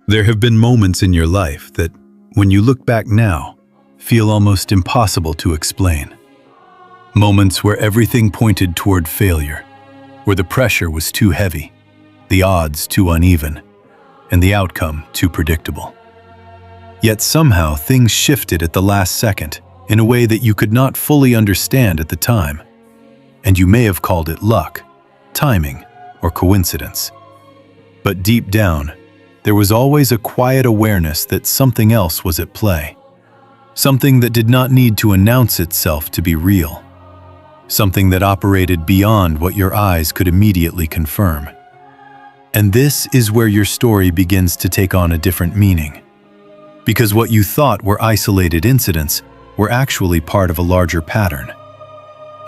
There have been moments in your life that, when you look back now, feel almost impossible to explain. Moments where everything pointed toward failure, where the pressure was too heavy, the odds too uneven, and the outcome too predictable. Yet somehow things shifted at the last second in a way that you could not fully understand at the time, and you may have called it luck, timing, or coincidence. But deep down, there was always a quiet awareness that something else was at play. Something that did not need to announce itself to be real. Something that operated beyond what your eyes could immediately confirm. And this is where your story begins to take on a different meaning. Because what you thought were isolated incidents were actually part of a larger pattern.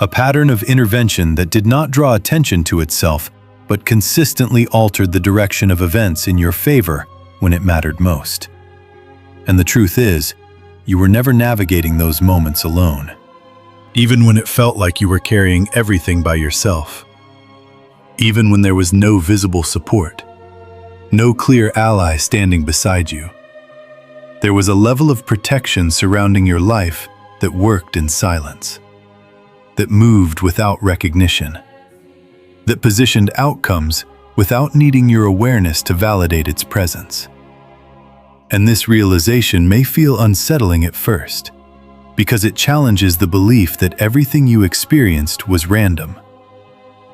A pattern of intervention that did not draw attention to itself, but consistently altered the direction of events in your favor when it mattered most. And the truth is, you were never navigating those moments alone. Even when it felt like you were carrying everything by yourself. Even when there was no visible support, no clear ally standing beside you. There was a level of protection surrounding your life that worked in silence, that moved without recognition, that positioned outcomes without needing your awareness to validate its presence. And this realization may feel unsettling at first, because it challenges the belief that everything you experienced was random.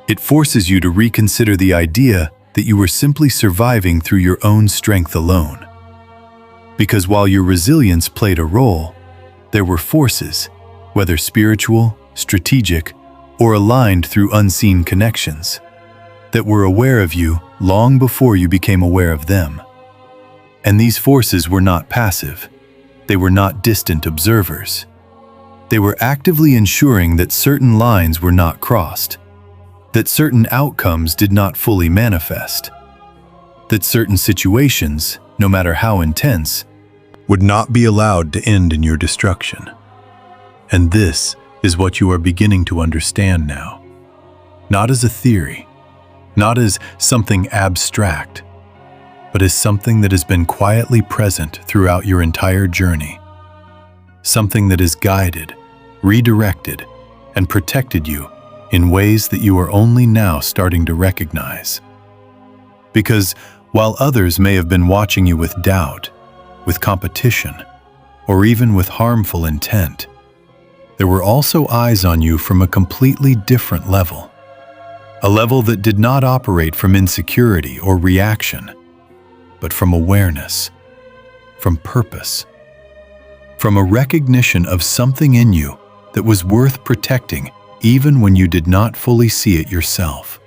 It forces you to reconsider the idea that you were simply surviving through your own strength alone. Because while your resilience played a role, there were forces, whether spiritual, strategic, or aligned through unseen connections, that were aware of you long before you became aware of them. And these forces were not passive. They were not distant observers. They were actively ensuring that certain lines were not crossed, that certain outcomes did not fully manifest, that certain situations, no matter how intense, would not be allowed to end in your destruction. And this is what you are beginning to understand now. Not as a theory, not as something abstract, but as something that has been quietly present throughout your entire journey. Something that has guided, redirected, and protected you in ways that you are only now starting to recognize. Because while others may have been watching you with doubt, with competition, or even with harmful intent, there were also eyes on you from a completely different level. A level that did not operate from insecurity or reaction, but from awareness, from purpose, from a recognition of something in you that was worth protecting even when you did not fully see it yourself.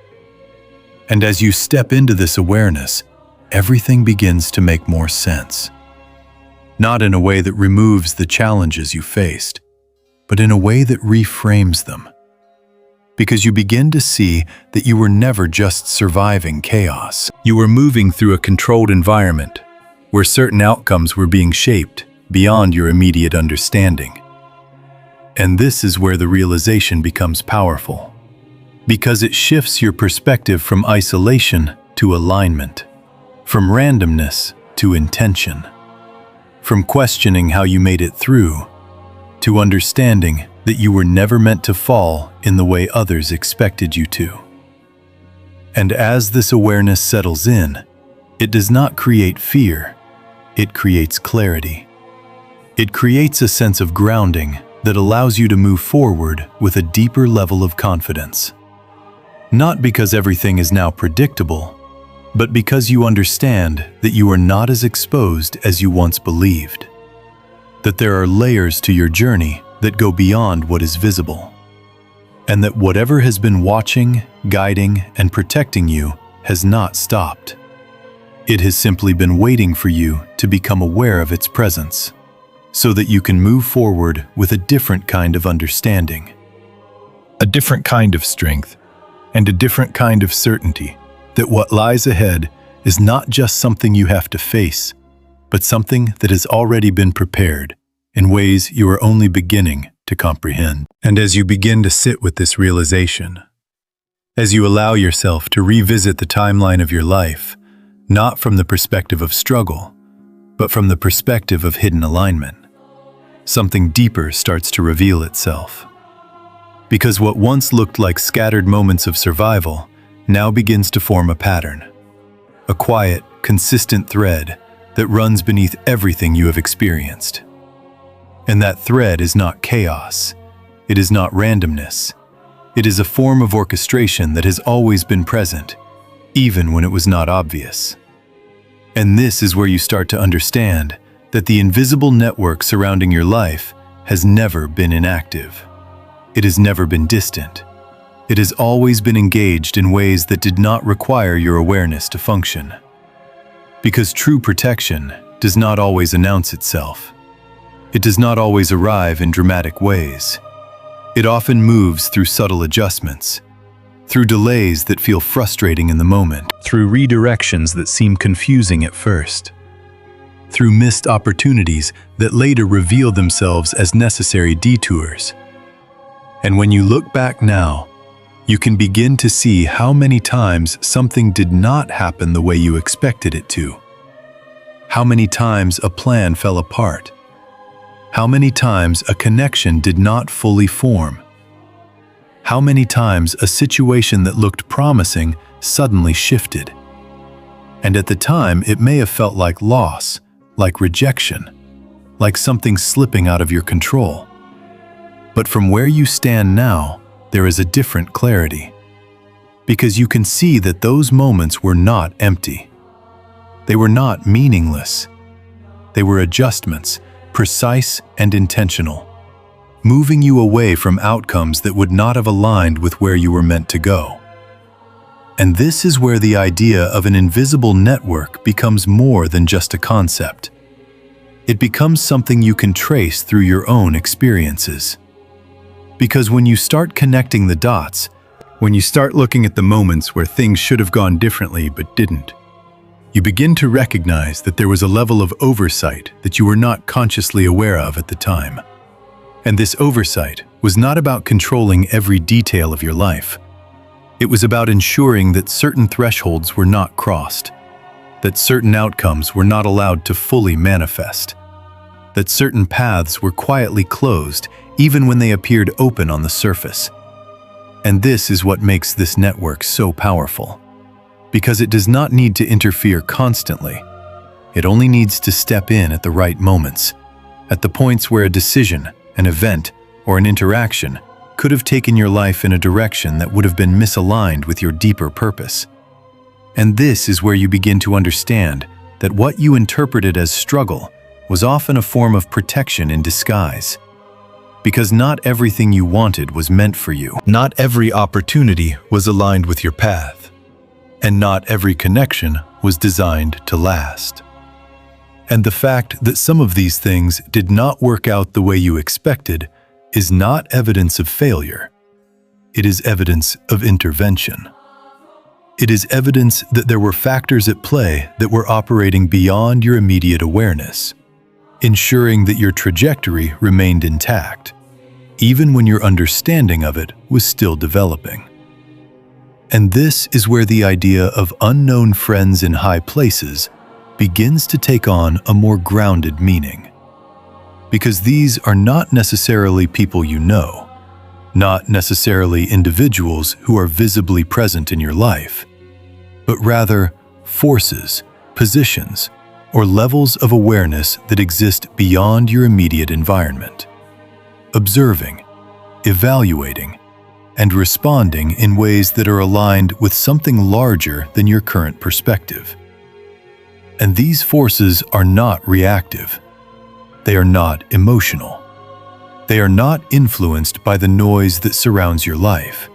And as you step into this awareness, everything begins to make more sense. Not in a way that removes the challenges you faced, but in a way that reframes them. Because you begin to see that you were never just surviving chaos. You were moving through a controlled environment where certain outcomes were being shaped beyond your immediate understanding. And this is where the realization becomes powerful, because it shifts your perspective from isolation to alignment, from randomness to intention, from questioning how you made it through to understanding that you were never meant to fall in the way others expected you to. And as this awareness settles in, it does not create fear, it creates clarity. It creates a sense of grounding that allows you to move forward with a deeper level of confidence. Not because everything is now predictable, but because you understand that you are not as exposed as you once believed. That there are layers to your journey that go beyond what is visible. And that whatever has been watching, guiding, and protecting you has not stopped. It has simply been waiting for you to become aware of its presence, so that you can move forward with a different kind of understanding. A different kind of strength, and a different kind of certainty that what lies ahead is not just something you have to face, but something that has already been prepared in ways you are only beginning to comprehend. And as you begin to sit with this realization, As you allow yourself to revisit the timeline of your life, not from the perspective of struggle, but from the perspective of hidden alignment, something deeper starts to reveal itself. Because what once looked like scattered moments of survival now begins to form a pattern, a quiet, consistent thread that runs beneath everything you have experienced. And that thread is not chaos, it is not randomness, it is a form of orchestration that has always been present, even when it was not obvious. And this is where you start to understand that the invisible network surrounding your life has never been inactive. It has never been distant. It has always been engaged in ways that did not require your awareness to function. Because true protection does not always announce itself. It does not always arrive in dramatic ways. It often moves through subtle adjustments, through delays that feel frustrating in the moment, through redirections that seem confusing at first, through missed opportunities that later reveal themselves as necessary detours. And when you look back now, you can begin to see how many times something did not happen the way you expected it to. How many times a plan fell apart. How many times a connection did not fully form. How many times a situation that looked promising suddenly shifted. And at the time, it may have felt like loss, like rejection, like something slipping out of your control. But from where you stand now, there is a different clarity. Because you can see that those moments were not empty. They were not meaningless. They were adjustments, precise and intentional, moving you away from outcomes that would not have aligned with where you were meant to go. And this is where the idea of an invisible network becomes more than just a concept. It becomes something you can trace through your own experiences. Because when you start connecting the dots, when you start looking at the moments where things should have gone differently but didn't, you begin to recognize that there was a level of oversight that you were not consciously aware of at the time. And this oversight was not about controlling every detail of your life. It was about ensuring that certain thresholds were not crossed, that certain outcomes were not allowed to fully manifest, that certain paths were quietly closed even when they appeared open on the surface. And this is what makes this network so powerful. Because it does not need to interfere constantly. It only needs to step in at the right moments, at the points where a decision, an event, or an interaction could have taken your life in a direction that would have been misaligned with your deeper purpose. And this is where you begin to understand that what you interpreted as struggle was often a form of protection in disguise. Because not everything you wanted was meant for you. Not every opportunity was aligned with your path. And not every connection was designed to last. And the fact that some of these things did not work out the way you expected is not evidence of failure. It is evidence of intervention. It is evidence that there were factors at play that were operating beyond your immediate awareness, ensuring that your trajectory remained intact, even when your understanding of it was still developing. And this is where the idea of unknown friends in high places begins to take on a more grounded meaning. Because these are not necessarily people you know, not necessarily individuals who are visibly present in your life, but rather forces, positions, or levels of awareness that exist beyond your immediate environment. Observing, evaluating, and responding in ways that are aligned with something larger than your current perspective. And these forces are not reactive. They are not emotional. They are not influenced by the noise that surrounds your life.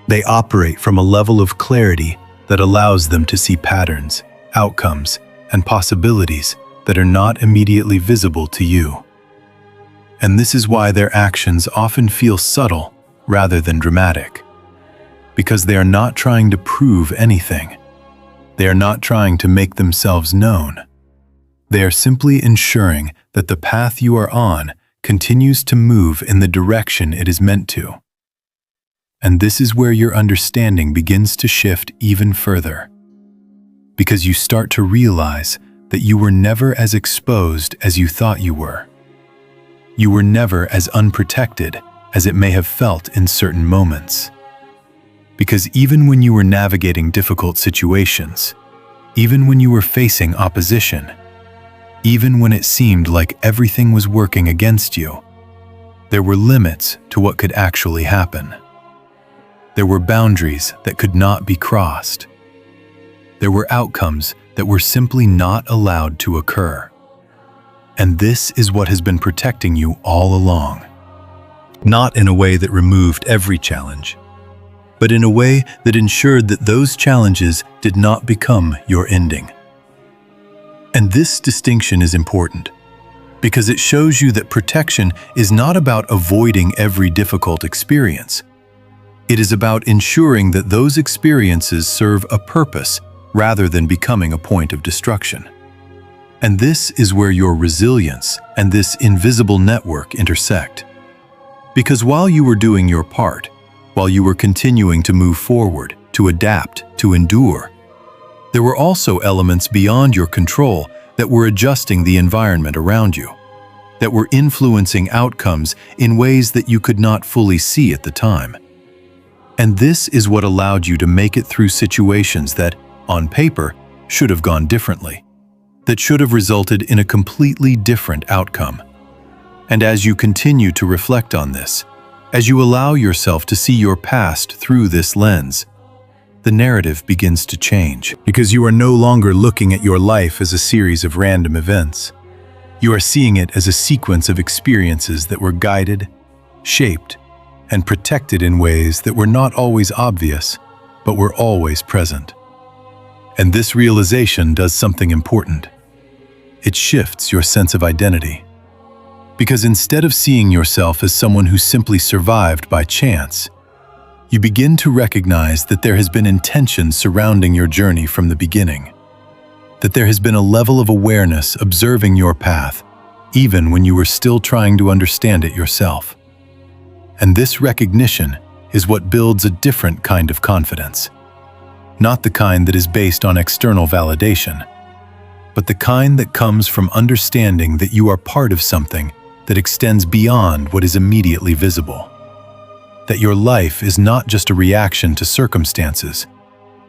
They operate from a level of clarity that allows them to see patterns, outcomes, and possibilities that are not immediately visible to you. And this is why their actions often feel subtle rather than dramatic, because they are not trying to prove anything. They are not trying to make themselves known. They are simply ensuring that the path you are on continues to move in the direction it is meant to. And this is where your understanding begins to shift even further. Because you start to realize that you were never as exposed as you thought you were. You were never as unprotected as it may have felt in certain moments. Because even when you were navigating difficult situations, even when you were facing opposition, even when it seemed like everything was working against you, there were limits to what could actually happen. There were boundaries that could not be crossed. There were outcomes that were simply not allowed to occur. And this is what has been protecting you all along. Not in a way that removed every challenge, but in a way that ensured that those challenges did not become your ending. And this distinction is important because it shows you that protection is not about avoiding every difficult experience. It is about ensuring that those experiences serve a purpose rather than becoming a point of destruction. And this is where your resilience and this invisible network intersect. Because while you were doing your part, while you were continuing to move forward, to adapt, to endure, there were also elements beyond your control that were adjusting the environment around you, that were influencing outcomes in ways that you could not fully see at the time. And this is what allowed you to make it through situations that, on paper, should have gone differently, that should have resulted in a completely different outcome. And as you continue to reflect on this, as you allow yourself to see your past through this lens, the narrative begins to change. Because you are no longer looking at your life as a series of random events. You are seeing it as a sequence of experiences that were guided, shaped, and protected in ways that were not always obvious, but were always present. And this realization does something important. It shifts your sense of identity. Because instead of seeing yourself as someone who simply survived by chance, you begin to recognize that there has been intention surrounding your journey from the beginning. That there has been a level of awareness observing your path, even when you were still trying to understand it yourself. And this recognition is what builds a different kind of confidence. Not the kind that is based on external validation, but the kind that comes from understanding that you are part of something that extends beyond what is immediately visible. That your life is not just a reaction to circumstances,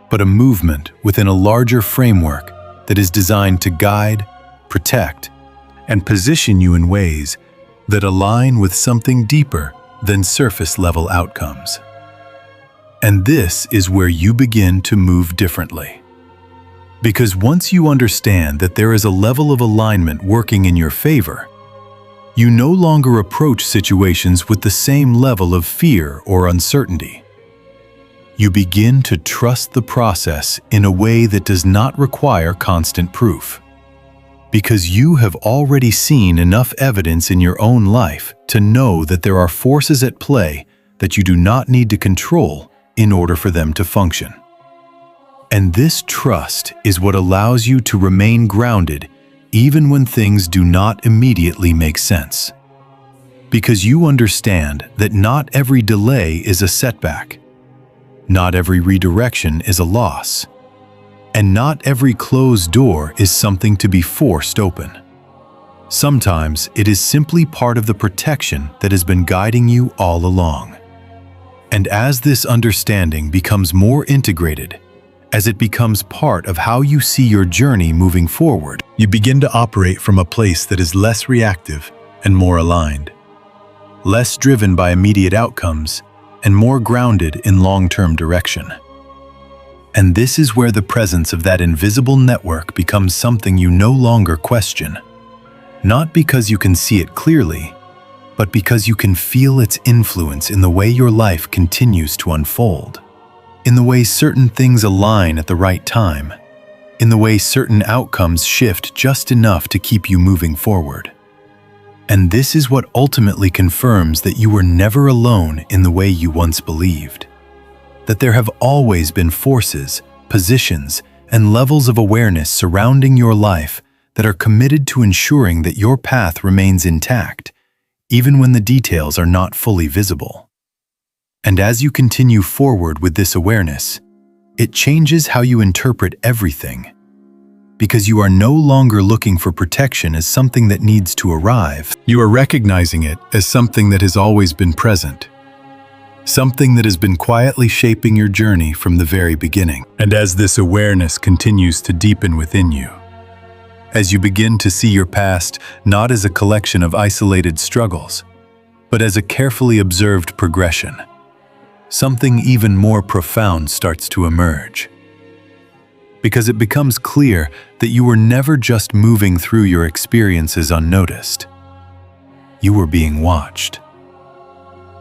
but a movement within a larger framework that is designed to guide, protect, and position you in ways that align with something deeper than surface-level outcomes. And this is where you begin to move differently. Because once you understand that there is a level of alignment working in your favor, you no longer approach situations with the same level of fear or uncertainty. You begin to trust the process in a way that does not require constant proof. Because you have already seen enough evidence in your own life to know that there are forces at play that you do not need to control in order for them to function. And this trust is what allows you to remain grounded even when things do not immediately make sense. Because you understand that not every delay is a setback, not every redirection is a loss, and not every closed door is something to be forced open. Sometimes it is simply part of the protection that has been guiding you all along. And as this understanding becomes more integrated, as it becomes part of how you see your journey moving forward, you begin to operate from a place that is less reactive and more aligned, less driven by immediate outcomes and more grounded in long-term direction. And this is where the presence of that invisible network becomes something you no longer question, not because you can see it clearly, but because you can feel its influence in the way your life continues to unfold. In the way certain things align at the right time, in the way certain outcomes shift just enough to keep you moving forward. And this is what ultimately confirms that you were never alone in the way you once believed. That there have always been forces, positions, and levels of awareness surrounding your life that are committed to ensuring that your path remains intact, even when the details are not fully visible. And as you continue forward with this awareness, it changes how you interpret everything, because you are no longer looking for protection as something that needs to arrive. You are recognizing it as something that has always been present, something that has been quietly shaping your journey from the very beginning. And as this awareness continues to deepen within you, as you begin to see your past not as a collection of isolated struggles, but as a carefully observed progression, something even more profound starts to emerge. Because it becomes clear that you were never just moving through your experiences unnoticed. You were being watched.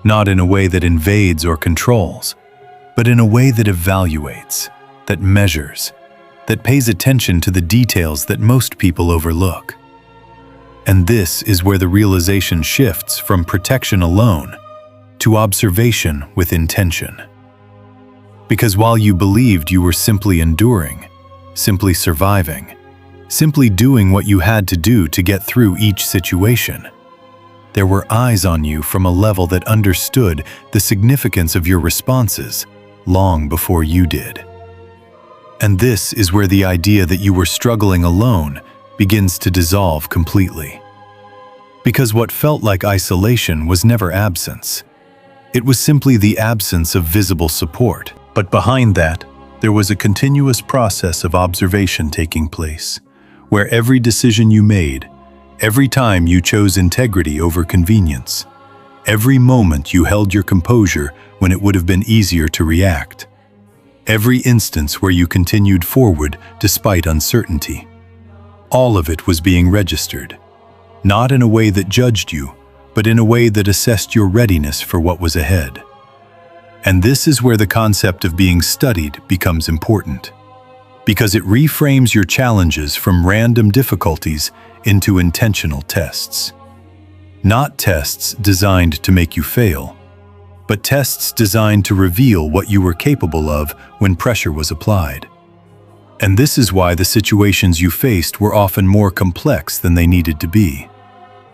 Not in a way that invades or controls, but in a way that evaluates, that measures, that pays attention to the details that most people overlook. And this is where the realization shifts from protection alone to observation with intention. Because while you believed you were simply enduring, simply surviving, simply doing what you had to do to get through each situation, there were eyes on you from a level that understood the significance of your responses long before you did. And this is where the idea that you were struggling alone begins to dissolve completely. Because what felt like isolation was never absence. It was simply the absence of visible support. But behind that, there was a continuous process of observation taking place, where every decision you made, every time you chose integrity over convenience, every moment you held your composure when it would have been easier to react, every instance where you continued forward despite uncertainty, all of it was being registered, not in a way that judged you, but in a way that assessed your readiness for what was ahead. And this is where the concept of being studied becomes important, because it reframes your challenges from random difficulties into intentional tests. Not tests designed to make you fail, but tests designed to reveal what you were capable of when pressure was applied. And this is why the situations you faced were often more complex than they needed to be.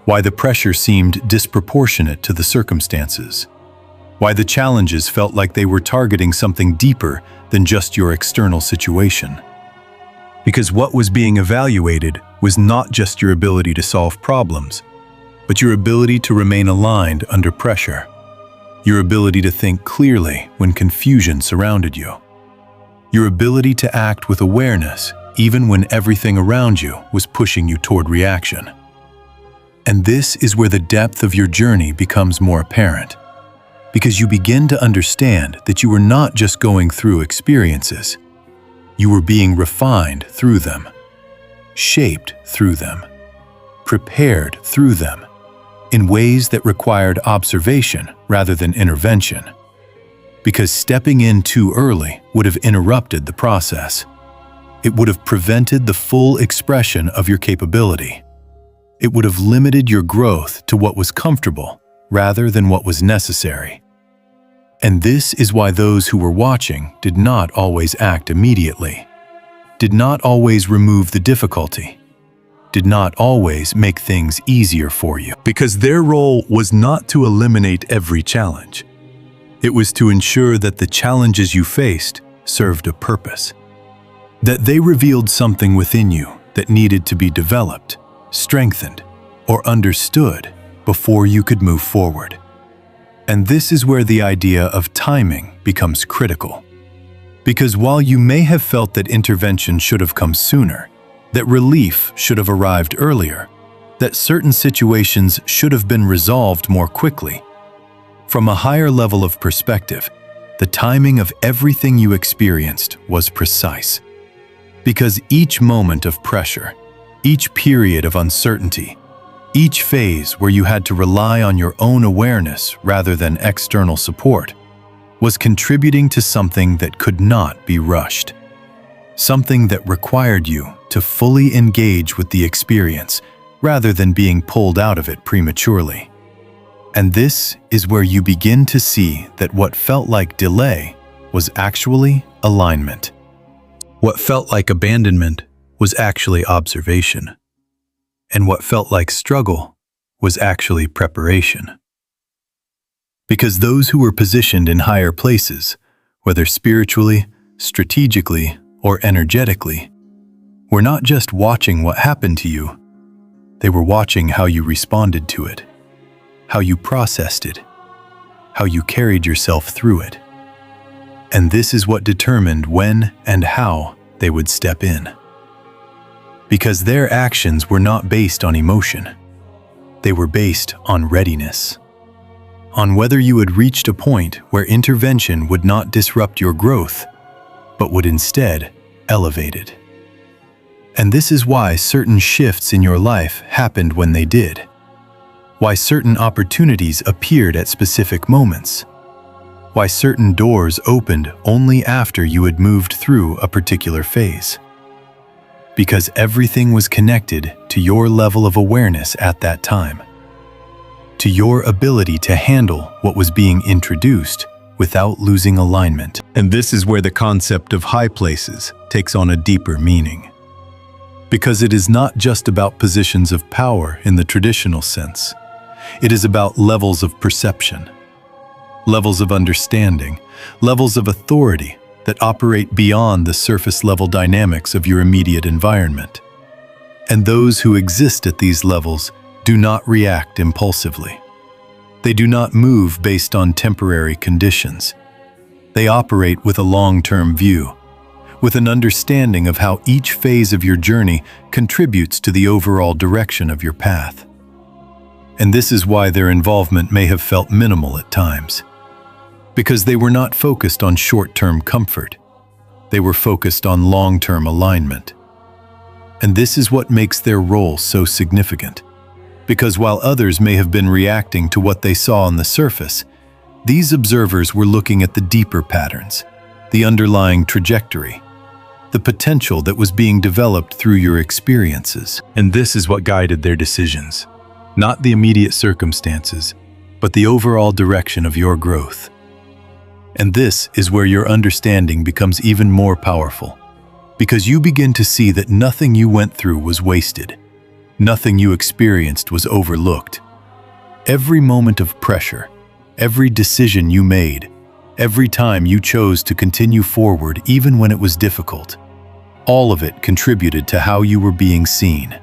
Why the pressure seemed disproportionate to the circumstances. Why the challenges felt like they were targeting something deeper than just your external situation. Because what was being evaluated was not just your ability to solve problems, but your ability to remain aligned under pressure. Your ability to think clearly when confusion surrounded you. Your ability to act with awareness even when everything around you was pushing you toward reaction. And this is where the depth of your journey becomes more apparent, because you begin to understand that you were not just going through experiences, you were being refined through them, shaped through them, prepared through them, in ways that required observation rather than intervention. Because stepping in too early would have interrupted the process. It would have prevented the full expression of your capability. It would have limited your growth to what was comfortable rather than what was necessary. And this is why those who were watching did not always act immediately, did not always remove the difficulty, did not always make things easier for you. Because their role was not to eliminate every challenge. It was to ensure that the challenges you faced served a purpose, that they revealed something within you that needed to be developed, strengthened, or understood before you could move forward. And this is where the idea of timing becomes critical. Because while you may have felt that intervention should have come sooner, that relief should have arrived earlier, that certain situations should have been resolved more quickly, from a higher level of perspective, the timing of everything you experienced was precise. Because each moment of pressure, each period of uncertainty, each phase where you had to rely on your own awareness rather than external support, was contributing to something that could not be rushed. Something that required you to fully engage with the experience rather than being pulled out of it prematurely. And this is where you begin to see that what felt like delay was actually alignment. What felt like abandonment was actually observation. And what felt like struggle was actually preparation. Because those who were positioned in higher places, whether spiritually, strategically, or energetically, were not just watching what happened to you, they were watching how you responded to it, how you processed it, how you carried yourself through it. And this is what determined when and how they would step in. Because their actions were not based on emotion. They were based on readiness. On whether you had reached a point where intervention would not disrupt your growth, but would instead elevate it. And this is why certain shifts in your life happened when they did. Why certain opportunities appeared at specific moments. Why certain doors opened only after you had moved through a particular phase. Because everything was connected to your level of awareness at that time. To your ability to handle what was being introduced without losing alignment. And this is where the concept of high places takes on a deeper meaning. Because it is not just about positions of power in the traditional sense. It is about levels of perception, levels of understanding, levels of authority that operate beyond the surface-level dynamics of your immediate environment. And those who exist at these levels do not react impulsively. They do not move based on temporary conditions. They operate with a long-term view, with an understanding of how each phase of your journey contributes to the overall direction of your path. And this is why their involvement may have felt minimal at times. Because they were not focused on short-term comfort. They were focused on long-term alignment. And this is what makes their role so significant. Because while others may have been reacting to what they saw on the surface, these observers were looking at the deeper patterns, the underlying trajectory, the potential that was being developed through your experiences. And this is what guided their decisions. Not the immediate circumstances, but the overall direction of your growth. And this is where your understanding becomes even more powerful, because you begin to see that nothing you went through was wasted. Nothing you experienced was overlooked. Every moment of pressure, every decision you made, every time you chose to continue forward even when it was difficult, all of it contributed to how you were being seen,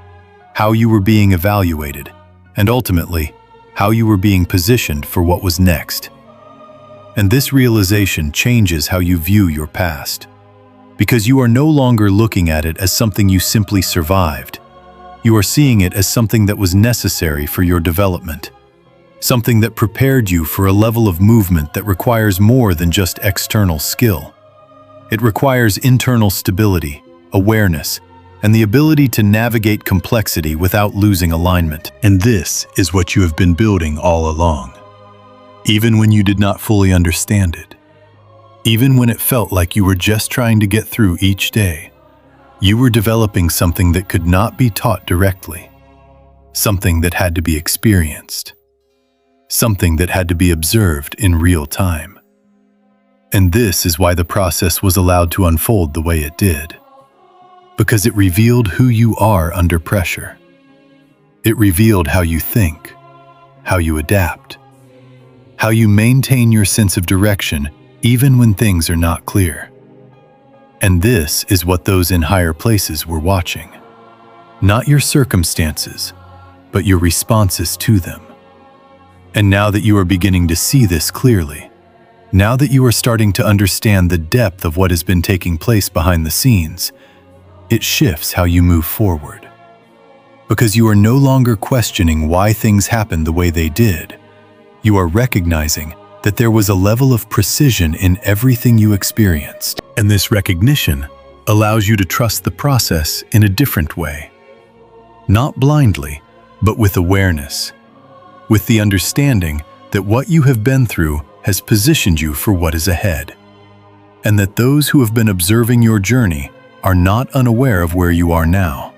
how you were being evaluated, and ultimately, how you were being positioned for what was next. And this realization changes how you view your past, because you are no longer looking at it as something you simply survived. You are seeing it as something that was necessary for your development, something that prepared you for a level of movement that requires more than just external skill. It requires internal stability, awareness, and the ability to navigate complexity without losing alignment. And this is what you have been building all along. Even when you did not fully understand it. Even when it felt like you were just trying to get through each day. You were developing something that could not be taught directly. Something that had to be experienced. Something that had to be observed in real time. And this is why the process was allowed to unfold the way it did. Because it revealed who you are under pressure. It revealed how you think, how you adapt, how you maintain your sense of direction even when things are not clear. And this is what those in higher places were watching. Not your circumstances, but your responses to them. And now that you are beginning to see this clearly, now that you are starting to understand the depth of what has been taking place behind the scenes, it shifts how you move forward. Because you are no longer questioning why things happened the way they did. You are recognizing that there was a level of precision in everything you experienced. And this recognition allows you to trust the process in a different way. Not blindly, but with awareness. With the understanding that what you have been through has positioned you for what is ahead. And that those who have been observing your journey are not unaware of where you are now.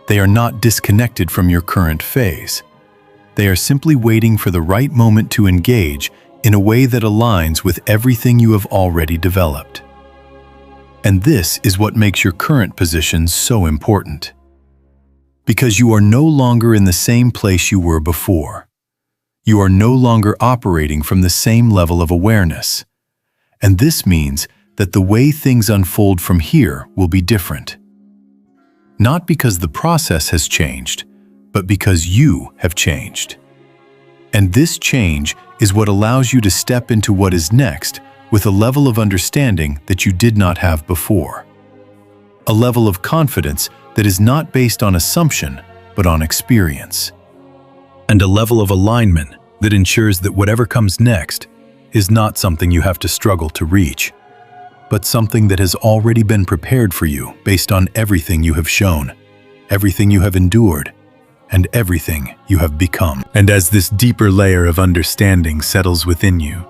They are not disconnected from your current phase. They are simply waiting for the right moment to engage in a way that aligns with everything you have already developed. And this is what makes your current position so important. Because you are no longer in the same place you were before. You are no longer operating from the same level of awareness. And this means that the way things unfold from here will be different. Not because the process has changed, but because you have changed. And this change is what allows you to step into what is next with a level of understanding that you did not have before. A level of confidence that is not based on assumption, but on experience. And a level of alignment that ensures that whatever comes next is not something you have to struggle to reach, but something that has already been prepared for you based on everything you have shown, everything you have endured, and everything you have become. And as this deeper layer of understanding settles within you,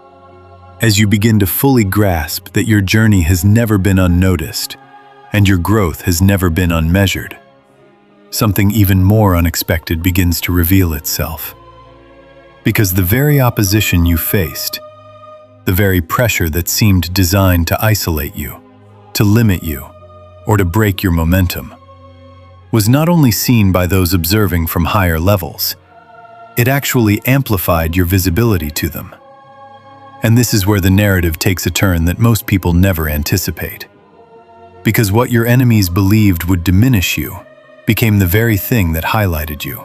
as you begin to fully grasp that your journey has never been unnoticed and your growth has never been unmeasured, something even more unexpected begins to reveal itself. Because the very opposition you faced, the very pressure that seemed designed to isolate you, to limit you, or to break your momentum, was not only seen by those observing from higher levels, it actually amplified your visibility to them. And this is where the narrative takes a turn that most people never anticipate. Because what your enemies believed would diminish you became the very thing that highlighted you.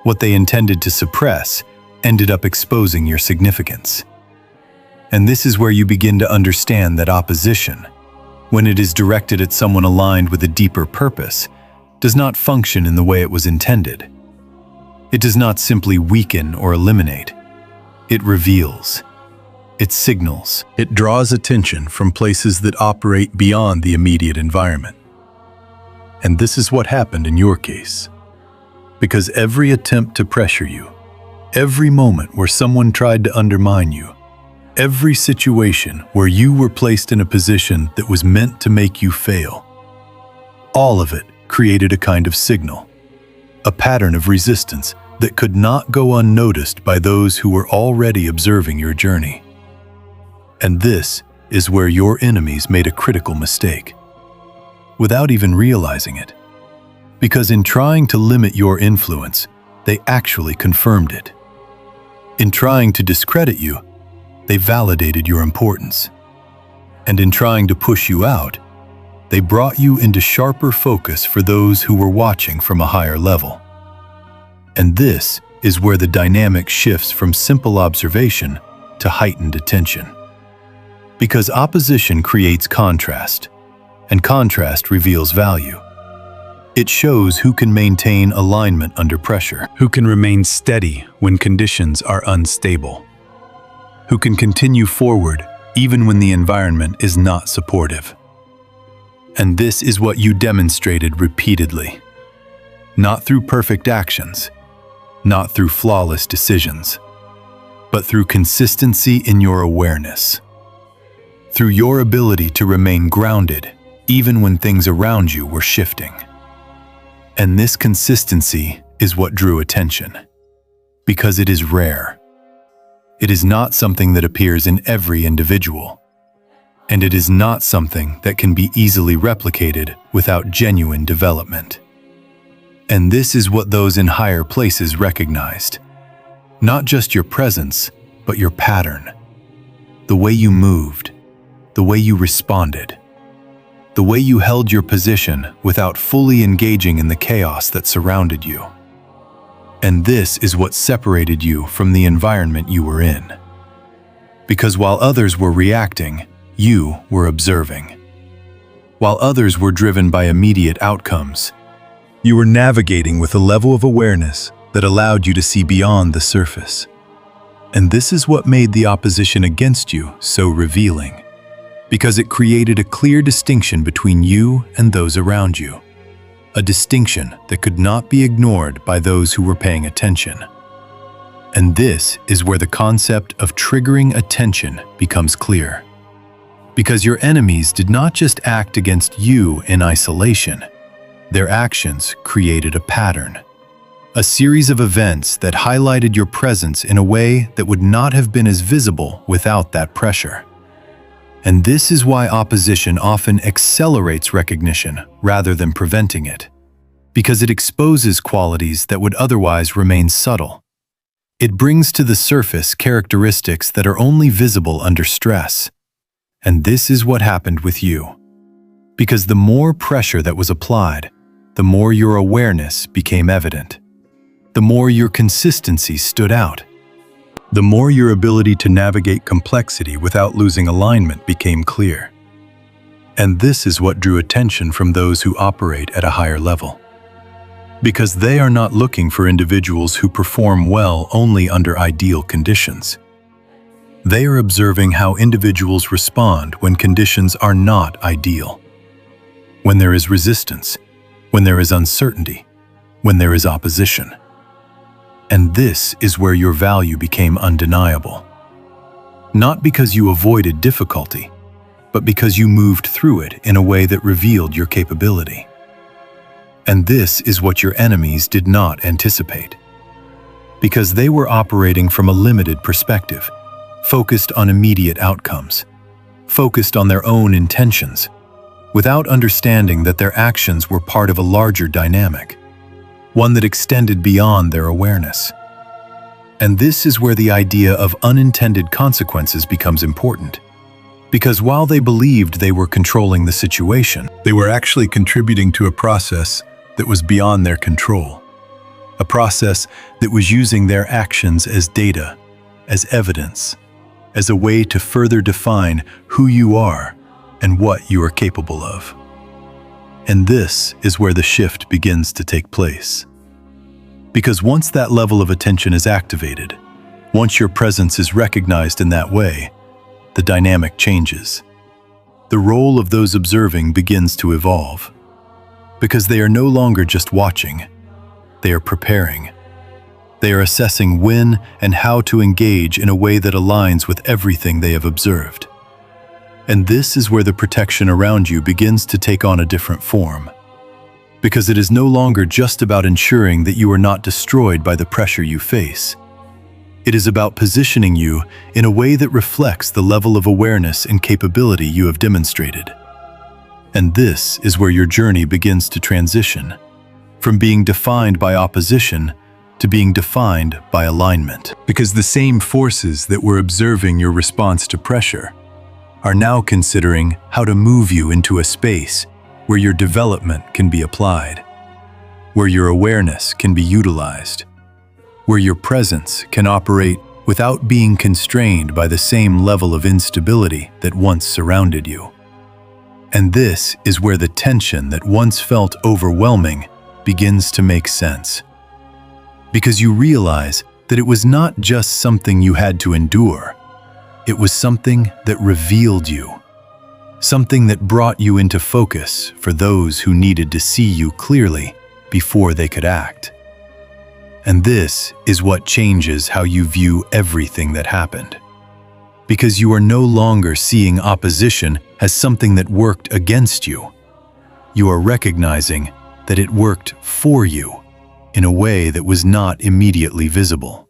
What they intended to suppress ended up exposing your significance. And this is where you begin to understand that opposition, when it is directed at someone aligned with a deeper purpose, does not function in the way it was intended. It does not simply weaken or eliminate. It reveals. It signals. It draws attention from places that operate beyond the immediate environment. And this is what happened in your case. Because every attempt to pressure you, every moment where someone tried to undermine you, every situation where you were placed in a position that was meant to make you fail, all of it created a kind of signal, a pattern of resistance that could not go unnoticed by those who were already observing your journey. And this is where your enemies made a critical mistake, without even realizing it. Because in trying to limit your influence, they actually confirmed it. In trying to discredit you, they validated your importance. And in trying to push you out, they brought you into sharper focus for those who were watching from a higher level. And this is where the dynamic shifts from simple observation to heightened attention. Because opposition creates contrast, and contrast reveals value. It shows who can maintain alignment under pressure, who can remain steady when conditions are unstable, who can continue forward even when the environment is not supportive. And this is what you demonstrated repeatedly. Not through perfect actions, not through flawless decisions, but through consistency in your awareness. Through your ability to remain grounded even when things around you were shifting. And this consistency is what drew attention, because it is rare. It is not something that appears in every individual. And it is not something that can be easily replicated without genuine development. And this is what those in higher places recognized. Not just your presence, but your pattern. The way you moved, the way you responded, the way you held your position without fully engaging in the chaos that surrounded you. And this is what separated you from the environment you were in. Because while others were reacting, you were observing. While others were driven by immediate outcomes, you were navigating with a level of awareness that allowed you to see beyond the surface. And this is what made the opposition against you so revealing, because it created a clear distinction between you and those around you, a distinction that could not be ignored by those who were paying attention. And this is where the concept of triggering attention becomes clear. Because your enemies did not just act against you in isolation. Their actions created a pattern, a series of events that highlighted your presence in a way that would not have been as visible without that pressure. And this is why opposition often accelerates recognition rather than preventing it, because it exposes qualities that would otherwise remain subtle. It brings to the surface characteristics that are only visible under stress. And this is what happened with you. Because the more pressure that was applied, the more your awareness became evident. The more your consistency stood out. The more your ability to navigate complexity without losing alignment became clear. And this is what drew attention from those who operate at a higher level. Because they are not looking for individuals who perform well only under ideal conditions. They are observing how individuals respond when conditions are not ideal. When there is resistance, when there is uncertainty, when there is opposition. And this is where your value became undeniable. Not because you avoided difficulty, but because you moved through it in a way that revealed your capability. And this is what your enemies did not anticipate. Because they were operating from a limited perspective, focused on immediate outcomes, focused on their own intentions, without understanding that their actions were part of a larger dynamic, one that extended beyond their awareness. And this is where the idea of unintended consequences becomes important. Because while they believed they were controlling the situation, they were actually contributing to a process that was beyond their control. A process that was using their actions as data, as evidence, as a way to further define who you are and what you are capable of. And this is where the shift begins to take place. Because once that level of attention is activated, once your presence is recognized in that way, the dynamic changes. The role of those observing begins to evolve. Because they are no longer just watching, they are preparing. They are assessing when and how to engage in a way that aligns with everything they have observed. And this is where the protection around you begins to take on a different form. Because it is no longer just about ensuring that you are not destroyed by the pressure you face. It is about positioning you in a way that reflects the level of awareness and capability you have demonstrated. And this is where your journey begins to transition, from being defined by opposition to being defined by alignment. Because the same forces that were observing your response to pressure are now considering how to move you into a space where your development can be applied, where your awareness can be utilized, where your presence can operate without being constrained by the same level of instability that once surrounded you. And this is where the tension that once felt overwhelming begins to make sense. Because you realize that it was not just something you had to endure, it was something that revealed you, something that brought you into focus for those who needed to see you clearly before they could act. And this is what changes how you view everything that happened. Because you are no longer seeing opposition as something that worked against you. You are recognizing that it worked for you in a way that was not immediately visible.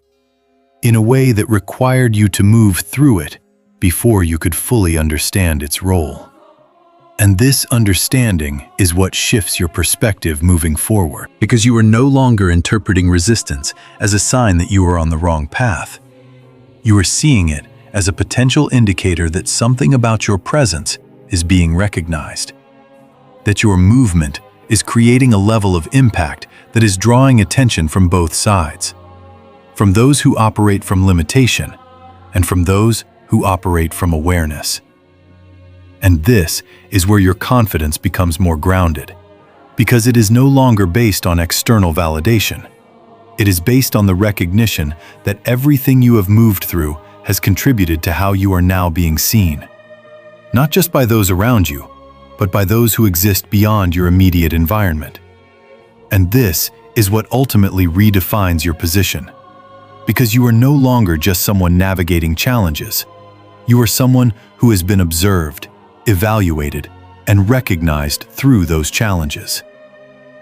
In a way that required you to move through it before you could fully understand its role. And this understanding is what shifts your perspective moving forward. Because you are no longer interpreting resistance as a sign that you are on the wrong path. You are seeing it as a potential indicator that something about your presence is being recognized. That your movement is creating a level of impact that is drawing attention from both sides. From those who operate from limitation, and from those who operate from awareness. And this is where your confidence becomes more grounded, because it is no longer based on external validation. It is based on the recognition that everything you have moved through has contributed to how you are now being seen. Not just by those around you, but by those who exist beyond your immediate environment. And this is what ultimately redefines your position. Because you are no longer just someone navigating challenges. You are someone who has been observed, evaluated, and recognized through those challenges.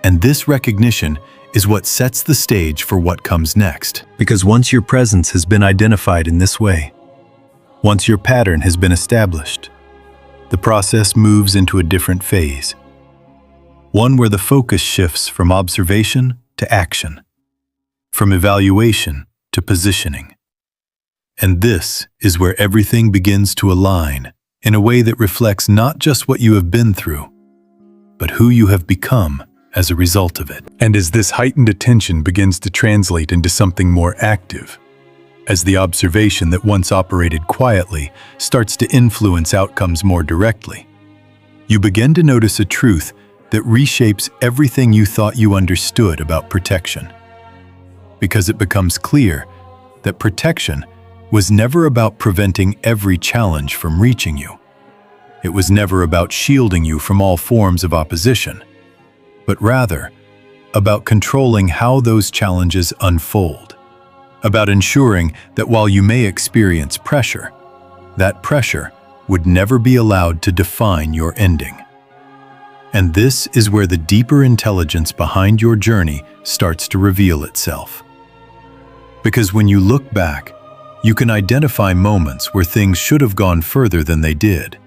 And this recognition is what sets the stage for what comes next. Because once your presence has been identified in this way, once your pattern has been established, the process moves into a different phase. One where the focus shifts from observation to action, from evaluation to positioning. And this is where everything begins to align in a way that reflects not just what you have been through, but who you have become as a result of it. And as this heightened attention begins to translate into something more active, as the observation that once operated quietly starts to influence outcomes more directly, you begin to notice a truth that reshapes everything you thought you understood about protection. Because it becomes clear that protection was never about preventing every challenge from reaching you. It was never about shielding you from all forms of opposition, but rather about controlling how those challenges unfold, about ensuring that while you may experience pressure, that pressure would never be allowed to define your ending. And this is where the deeper intelligence behind your journey starts to reveal itself. Because when you look back, you can identify moments where things should have gone further than they did.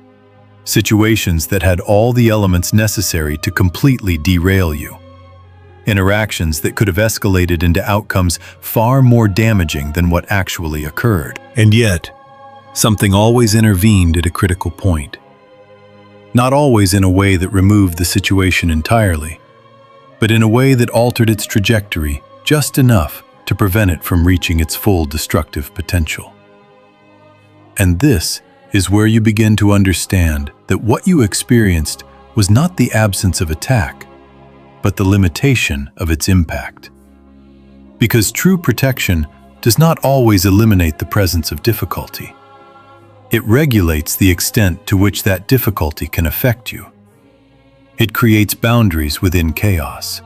Situations that had all the elements necessary to completely derail you. Interactions that could have escalated into outcomes far more damaging than what actually occurred. And yet, something always intervened at a critical point. Not always in a way that removed the situation entirely, but in a way that altered its trajectory just enough to prevent it from reaching its full destructive potential. And this is where you begin to understand that what you experienced was not the absence of attack, but the limitation of its impact. Because true protection does not always eliminate the presence of difficulty. It regulates the extent to which that difficulty can affect you. It creates boundaries within chaos.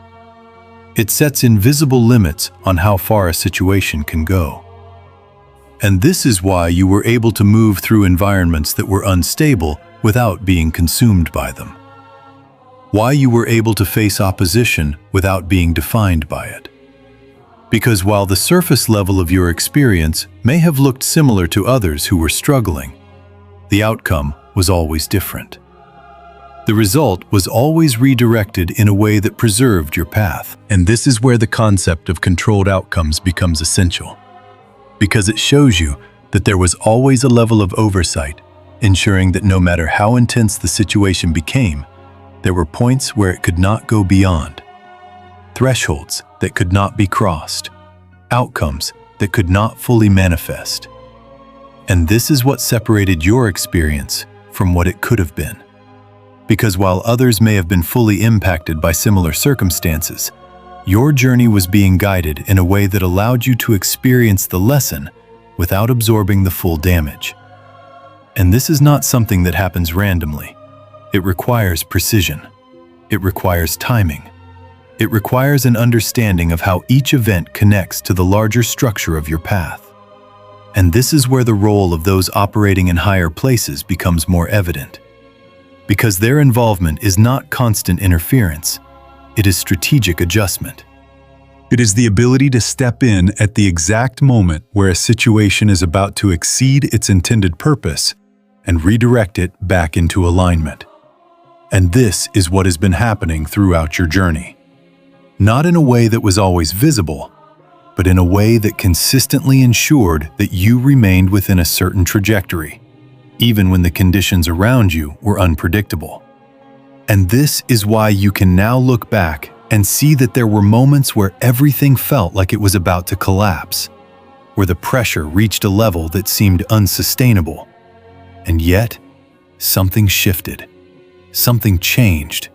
It sets invisible limits on how far a situation can go. And this is why you were able to move through environments that were unstable without being consumed by them. Why you were able to face opposition without being defined by it. Because while the surface level of your experience may have looked similar to others who were struggling, the outcome was always different. The result was always redirected in a way that preserved your path. And this is where the concept of controlled outcomes becomes essential. Because it shows you that there was always a level of oversight, ensuring that no matter how intense the situation became, there were points where it could not go beyond. Thresholds that could not be crossed. Outcomes that could not fully manifest. And this is what separated your experience from what it could have been. Because while others may have been fully impacted by similar circumstances, your journey was being guided in a way that allowed you to experience the lesson without absorbing the full damage. And this is not something that happens randomly. It requires precision. It requires timing. It requires an understanding of how each event connects to the larger structure of your path. And this is where the role of those operating in higher places becomes more evident. Because their involvement is not constant interference, it is strategic adjustment. It is the ability to step in at the exact moment where a situation is about to exceed its intended purpose and redirect it back into alignment. And this is what has been happening throughout your journey. Not in a way that was always visible, but in a way that consistently ensured that you remained within a certain trajectory, even when the conditions around you were unpredictable. And this is why you can now look back and see that there were moments where everything felt like it was about to collapse, where the pressure reached a level that seemed unsustainable. And yet, something shifted. Something changed.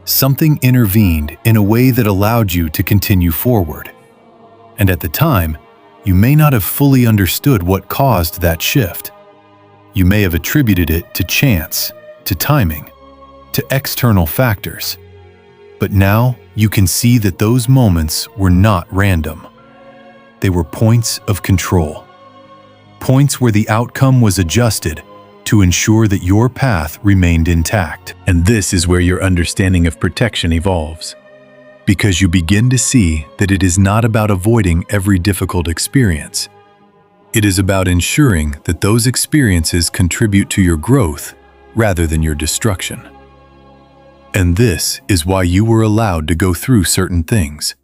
Something intervened in a way that allowed you to continue forward. And at the time, you may not have fully understood what caused that shift. You may have attributed it to chance, to timing, to external factors. But now you can see that those moments were not random. They were points of control. Points where the outcome was adjusted to ensure that your path remained intact. And this is where your understanding of protection evolves. Because you begin to see that it is not about avoiding every difficult experience. It is about ensuring that those experiences contribute to your growth rather than your destruction. And this is why you were allowed to go through certain things.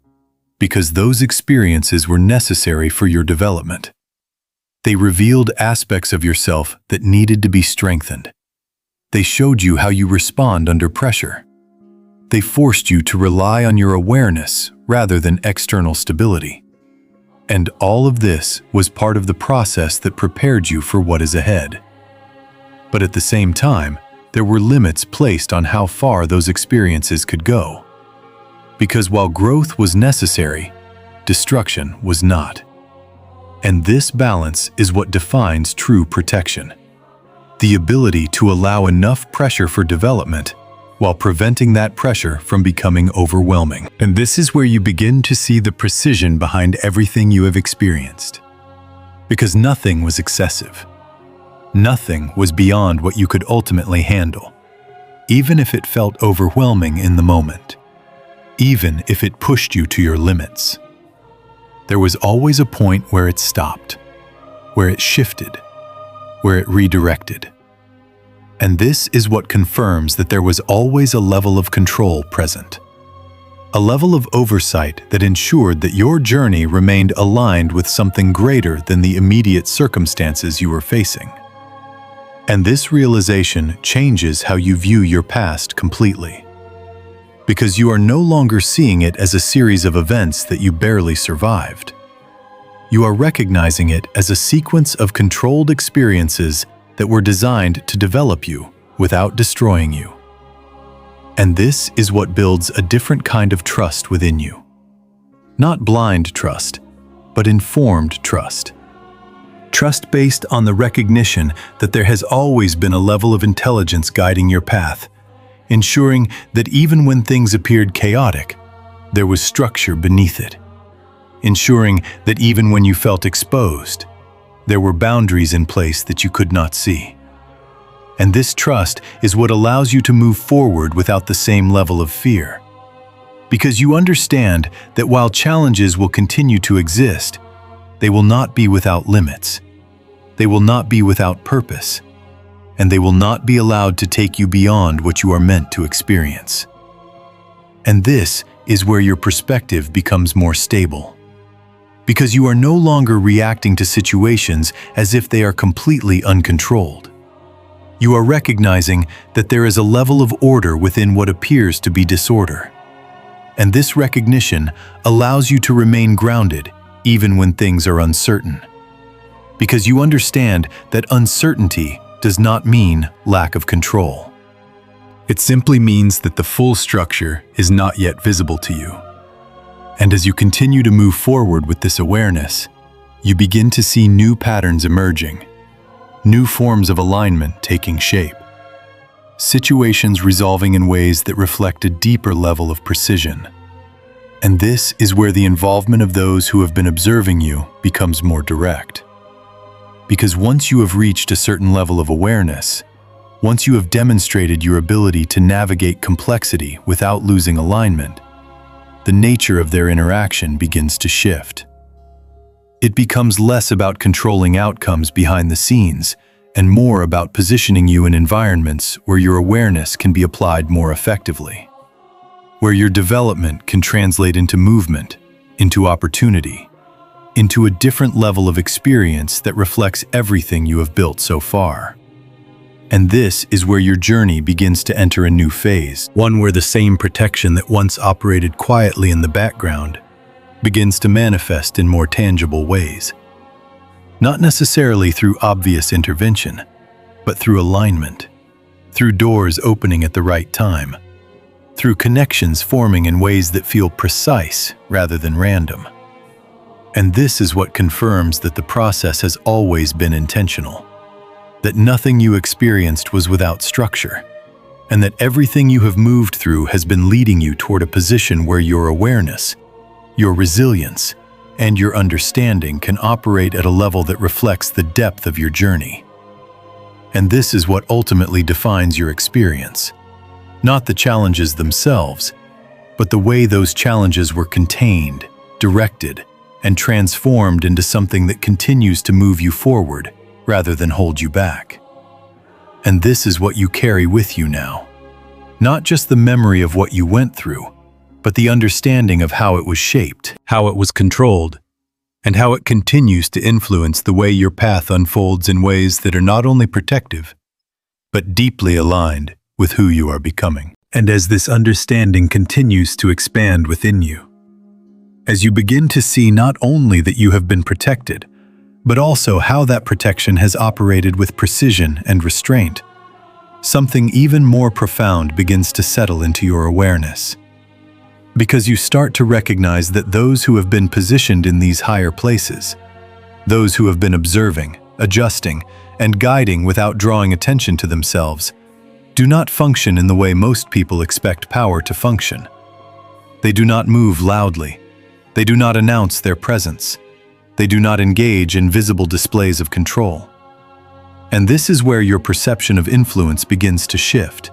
because those experiences were necessary for your development. They revealed aspects of yourself that needed to be strengthened. They showed you how you respond under pressure. They forced you to rely on your awareness rather than external stability. And all of this was part of the process that prepared you for what is ahead. But at the same time, there were limits placed on how far those experiences could go. Because while growth was necessary, destruction was not. And this balance is what defines true protection. The ability to allow enough pressure for development while preventing that pressure from becoming overwhelming. And this is where you begin to see the precision behind everything you have experienced. Because nothing was excessive. Nothing was beyond what you could ultimately handle, even if it felt overwhelming in the moment, even if it pushed you to your limits. There was always a point where it stopped, where it shifted, where it redirected. And this is what confirms that there was always a level of control present. A level of oversight that ensured that your journey remained aligned with something greater than the immediate circumstances you were facing. And this realization changes how you view your past completely. Because you are no longer seeing it as a series of events that you barely survived. You are recognizing it as a sequence of controlled experiences that were designed to develop you without destroying you. And this is what builds a different kind of trust within you. Not blind trust, but informed trust. Trust based on the recognition that there has always been a level of intelligence guiding your path, ensuring that even when things appeared chaotic, there was structure beneath it. Ensuring that even when you felt exposed, there were boundaries in place that you could not see. And this trust is what allows you to move forward without the same level of fear. Because you understand that while challenges will continue to exist, they will not be without limits. They will not be without purpose, and they will not be allowed to take you beyond what you are meant to experience. And this is where your perspective becomes more stable. Because you are no longer reacting to situations as if they are completely uncontrolled. You are recognizing that there is a level of order within what appears to be disorder. And this recognition allows you to remain grounded even when things are uncertain. Because you understand that uncertainty does not mean lack of control. It simply means that the full structure is not yet visible to you. And as you continue to move forward with this awareness, you begin to see new patterns emerging, new forms of alignment taking shape, situations resolving in ways that reflect a deeper level of precision. And this is where the involvement of those who have been observing you becomes more direct. Because once you have reached a certain level of awareness, once you have demonstrated your ability to navigate complexity without losing alignment, the nature of their interaction begins to shift. It becomes less about controlling outcomes behind the scenes and more about positioning you in environments where your awareness can be applied more effectively, where your development can translate into movement, into opportunity, into a different level of experience that reflects everything you have built so far. And this is where your journey begins to enter a new phase, one where the same protection that once operated quietly in the background begins to manifest in more tangible ways. Not necessarily through obvious intervention, but through alignment, through doors opening at the right time, through connections forming in ways that feel precise rather than random. And this is what confirms that the process has always been intentional, that nothing you experienced was without structure, and that everything you have moved through has been leading you toward a position where your awareness, your resilience, and your understanding can operate at a level that reflects the depth of your journey. And this is what ultimately defines your experience, not the challenges themselves, but the way those challenges were contained, directed, and transformed into something that continues to move you forward rather than hold you back. And this is what you carry with you now. Not just the memory of what you went through, but the understanding of how it was shaped, how it was controlled, and how it continues to influence the way your path unfolds in ways that are not only protective, but deeply aligned with who you are becoming. And as this understanding continues to expand within you, as you begin to see not only that you have been protected, but also how that protection has operated with precision and restraint, something even more profound begins to settle into your awareness. Because you start to recognize that those who have been positioned in these higher places, those who have been observing, adjusting, and guiding without drawing attention to themselves, do not function in the way most people expect power to function. They do not move loudly. They do not announce their presence. They do not engage in visible displays of control. And this is where your perception of influence begins to shift.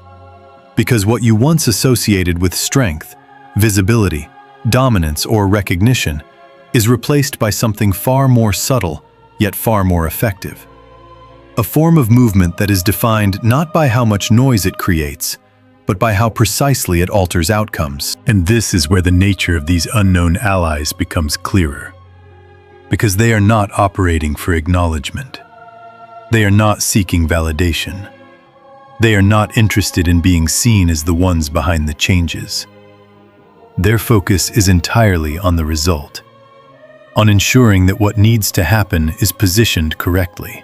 Because what you once associated with strength, visibility, dominance, or recognition is replaced by something far more subtle, yet far more effective. A form of movement that is defined not by how much noise it creates, but by how precisely it alters outcomes. And this is where the nature of these unknown allies becomes clearer. Because they are not operating for acknowledgement. They are not seeking validation. They are not interested in being seen as the ones behind the changes. Their focus is entirely on the result, on ensuring that what needs to happen is positioned correctly,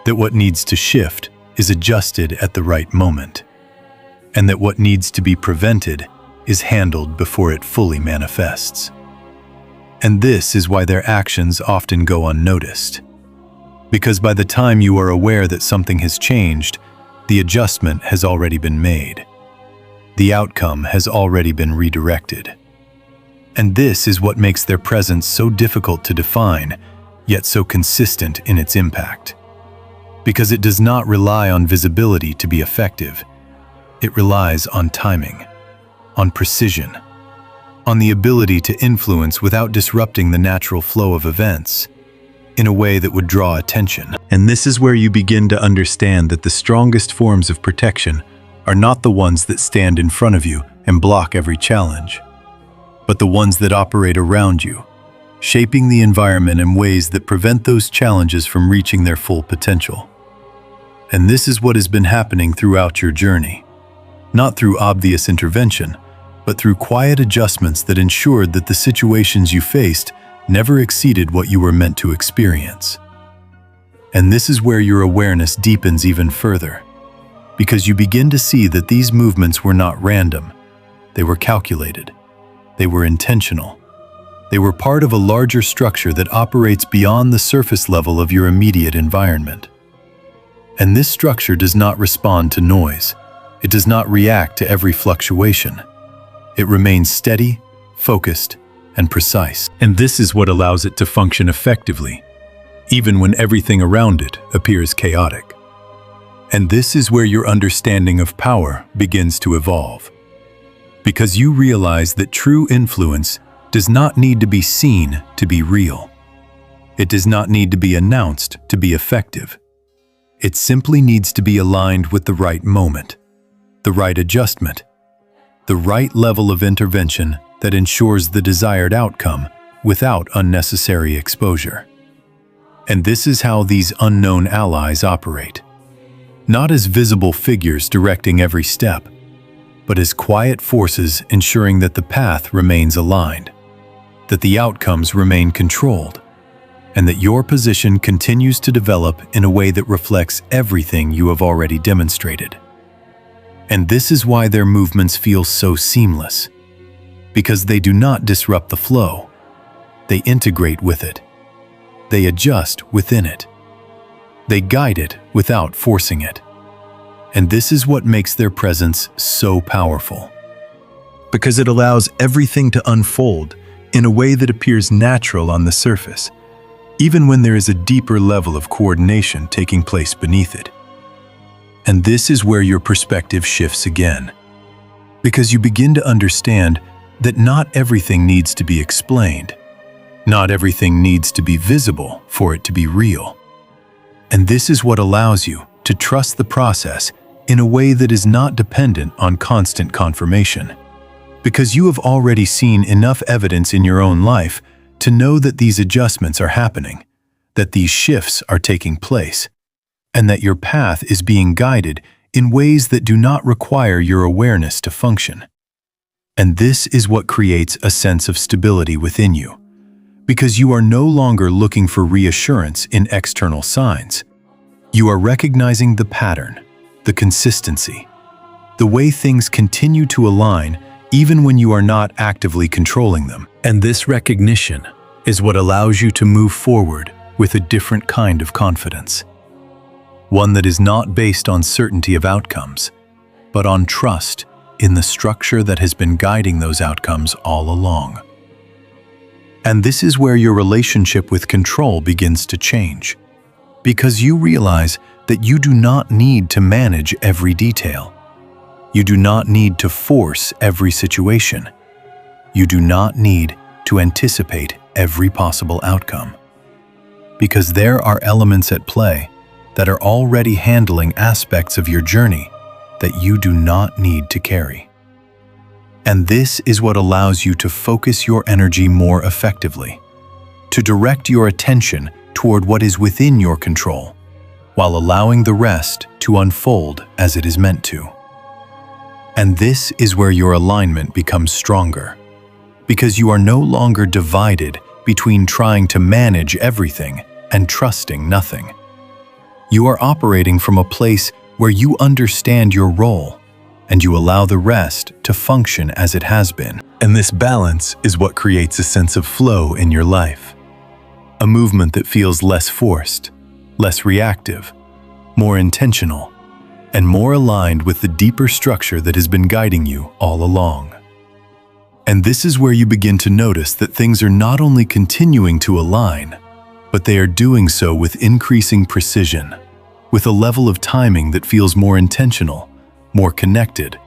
that what needs to shift is adjusted at the right moment, and that what needs to be prevented is handled before it fully manifests. And this is why their actions often go unnoticed. Because by the time you are aware that something has changed, the adjustment has already been made. The outcome has already been redirected. And this is what makes their presence so difficult to define, yet so consistent in its impact. Because it does not rely on visibility to be effective. It relies on timing, on precision, on the ability to influence without disrupting the natural flow of events in a way that would draw attention. And this is where you begin to understand that the strongest forms of protection are not the ones that stand in front of you and block every challenge, but the ones that operate around you, shaping the environment in ways that prevent those challenges from reaching their full potential. And this is what has been happening throughout your journey, not through obvious intervention, but through quiet adjustments that ensured that the situations you faced never exceeded what you were meant to experience. And this is where your awareness deepens even further, because you begin to see that these movements were not random. They were calculated. They were intentional. They were part of a larger structure that operates beyond the surface level of your immediate environment. And this structure does not respond to noise. It does not react to every fluctuation. It remains steady, focused, and precise. And this is what allows it to function effectively, even when everything around it appears chaotic. And this is where your understanding of power begins to evolve. Because you realize that true influence does not need to be seen to be real. It does not need to be announced to be effective. It simply needs to be aligned with the right moment, the right adjustment, the right level of intervention that ensures the desired outcome without unnecessary exposure. And this is how these unknown allies operate. Not as visible figures directing every step, but as quiet forces ensuring that the path remains aligned, that the outcomes remain controlled, and that your position continues to develop in a way that reflects everything you have already demonstrated. And this is why their movements feel so seamless, because they do not disrupt the flow. They integrate with it. They adjust within it. They guide it without forcing it. And this is what makes their presence so powerful, because it allows everything to unfold in a way that appears natural on the surface, even when there is a deeper level of coordination taking place beneath it. And this is where your perspective shifts again, because you begin to understand that not everything needs to be explained. Not everything needs to be visible for it to be real. And this is what allows you to trust the process in a way that is not dependent on constant confirmation. because you have already seen enough evidence in your own life to know that these adjustments are happening, that these shifts are taking place, and that your path is being guided in ways that do not require your awareness to function. And this is what creates a sense of stability within you, because you are no longer looking for reassurance in external signs. You are recognizing the pattern, the consistency, the way things continue to align even when you are not actively controlling them. And this recognition is what allows you to move forward with a different kind of confidence. One that is not based on certainty of outcomes, but on trust in the structure that has been guiding those outcomes all along. And this is where your relationship with control begins to change, because you realize that you do not need to manage every detail. You do not need to force every situation. You do not need to anticipate every possible outcome, because there are elements at play that are already handling aspects of your journey that you do not need to carry. And this is what allows you to focus your energy more effectively, to direct your attention toward what is within your control, while allowing the rest to unfold as it is meant to. And this is where your alignment becomes stronger, because you are no longer divided between trying to manage everything and trusting nothing. You are operating from a place where you understand your role, and you allow the rest to function as it has been. And this balance is what creates a sense of flow in your life. A movement that feels less forced, less reactive, more intentional, and more aligned with the deeper structure that has been guiding you all along. And this is where you begin to notice that things are not only continuing to align, but they are doing so with increasing precision, with a level of timing that feels more intentional, more connected,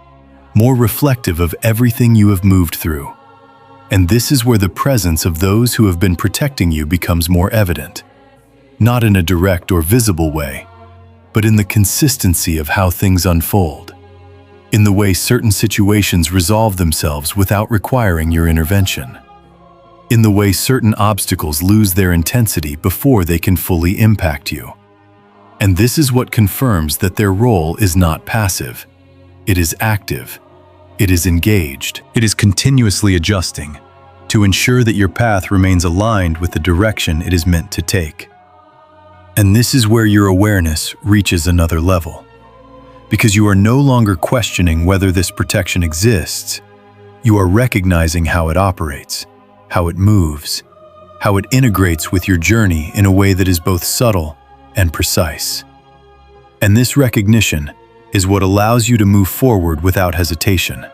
more reflective of everything you have moved through. And this is where the presence of those who have been protecting you becomes more evident, not in a direct or visible way, but in the consistency of how things unfold, in the way certain situations resolve themselves without requiring your intervention, in the way certain obstacles lose their intensity before they can fully impact you. And this is what confirms that their role is not passive. It is active. It is engaged. It is continuously adjusting to ensure that your path remains aligned with the direction it is meant to take. And this is where your awareness reaches another level, because you are no longer questioning whether this protection exists. You are recognizing how it operates, how it moves, how it integrates with your journey in a way that is both subtle and precise. And this recognition is what allows you to move forward without hesitation,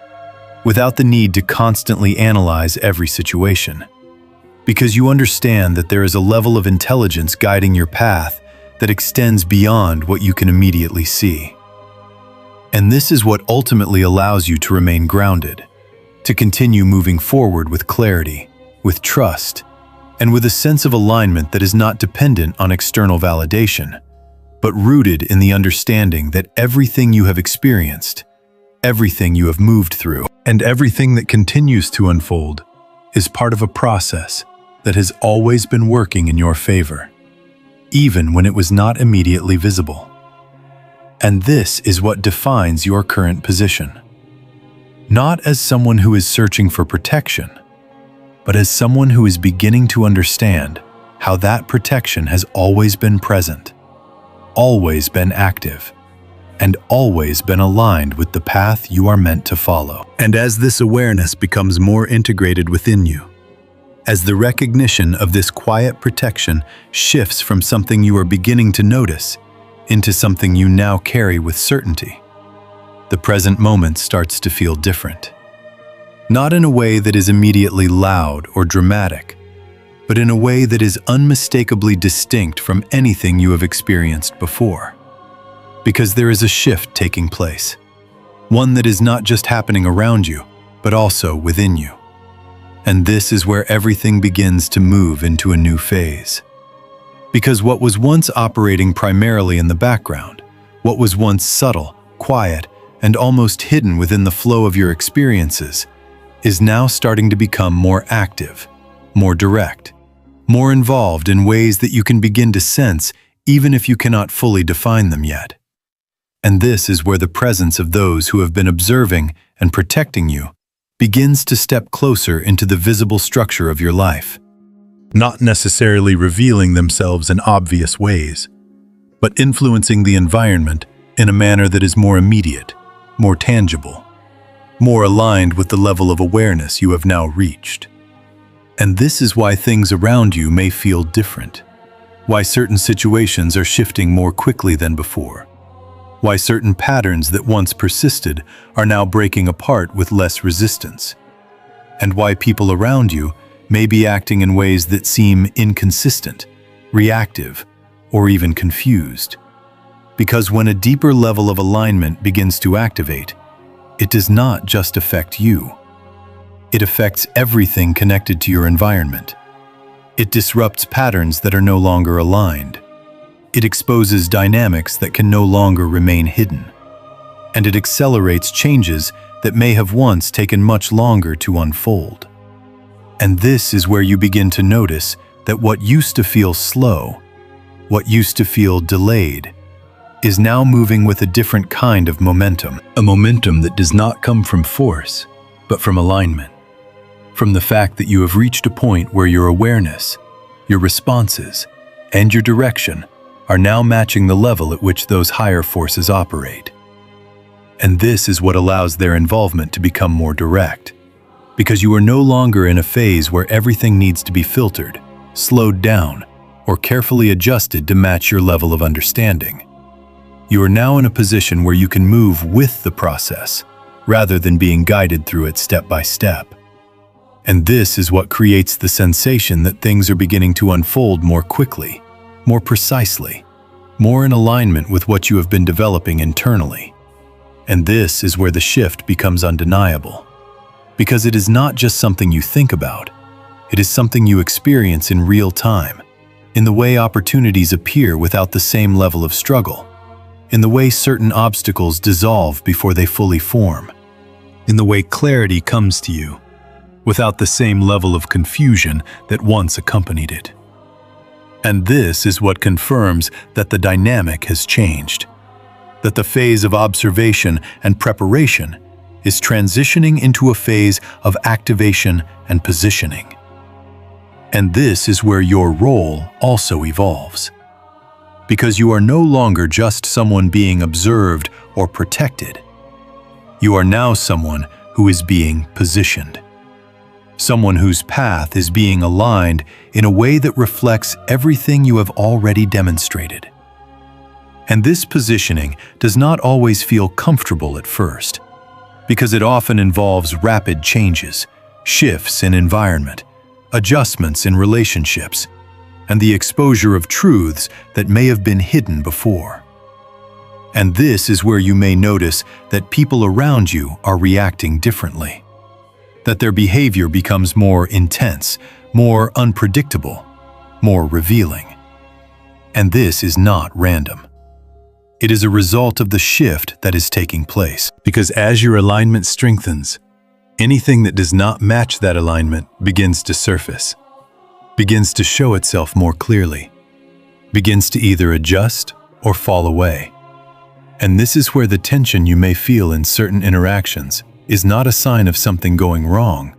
without the need to constantly analyze every situation, because you understand that there is a level of intelligence guiding your path that extends beyond what you can immediately see. And this is what ultimately allows you to remain grounded, to continue moving forward with clarity, with trust, and with a sense of alignment that is not dependent on external validation, but rooted in the understanding that everything you have experienced, everything you have moved through, and everything that continues to unfold is part of a process that has always been working in your favor, even when it was not immediately visible. And this is what defines your current position. Not as someone who is searching for protection, but as someone who is beginning to understand how that protection has always been present, always been active, and always been aligned with the path you are meant to follow. And as this awareness becomes more integrated within you, as the recognition of this quiet protection shifts from something you are beginning to notice into something you now carry with certainty, the present moment starts to feel different. Not in a way that is immediately loud or dramatic, but in a way that is unmistakably distinct from anything you have experienced before. Because there is a shift taking place, one that is not just happening around you, but also within you. And this is where everything begins to move into a new phase. Because what was once operating primarily in the background, what was once subtle, quiet, and almost hidden within the flow of your experiences, is now starting to become more active, more direct, more involved in ways that you can begin to sense even if you cannot fully define them yet. And this is where the presence of those who have been observing and protecting you begins to step closer into the visible structure of your life. Not necessarily revealing themselves in obvious ways, but influencing the environment in a manner that is more immediate, more tangible, more aligned with the level of awareness you have now reached. And this is why things around you may feel different, why certain situations are shifting more quickly than before, why certain patterns that once persisted are now breaking apart with less resistance, and why people around you may be acting in ways that seem inconsistent, reactive, or even confused. Because when a deeper level of alignment begins to activate, it does not just affect you. It affects everything connected to your environment. It disrupts patterns that are no longer aligned. It exposes dynamics that can no longer remain hidden. And it accelerates changes that may have once taken much longer to unfold. And this is where you begin to notice that what used to feel slow, what used to feel delayed, is now moving with a different kind of momentum. A momentum that does not come from force, but from alignment. From the fact that you have reached a point where your awareness, your responses, and your direction are now matching the level at which those higher forces operate. And this is what allows their involvement to become more direct, because you are no longer in a phase where everything needs to be filtered, slowed down, or carefully adjusted to match your level of understanding. You are now in a position where you can move with the process, rather than being guided through it step by step. And this is what creates the sensation that things are beginning to unfold more quickly, more precisely, more in alignment with what you have been developing internally. And this is where the shift becomes undeniable. Because it is not just something you think about, it is something you experience in real time, in the way opportunities appear without the same level of struggle, in the way certain obstacles dissolve before they fully form, in the way clarity comes to you, without the same level of confusion that once accompanied it. And this is what confirms that the dynamic has changed, that the phase of observation and preparation is transitioning into a phase of activation and positioning. And this is where your role also evolves. Because you are no longer just someone being observed or protected. You are now someone who is being positioned. Someone whose path is being aligned in a way that reflects everything you have already demonstrated. And this positioning does not always feel comfortable at first, because it often involves rapid changes, shifts in environment, adjustments in relationships, and the exposure of truths that may have been hidden before. And this is where you may notice that people around you are reacting differently, that their behavior becomes more intense, more unpredictable, more revealing. And this is not random. It is a result of the shift that is taking place. Because as your alignment strengthens, anything that does not match that alignment begins to surface, begins to show itself more clearly, begins to either adjust or fall away. And this is where the tension you may feel in certain interactions is not a sign of something going wrong,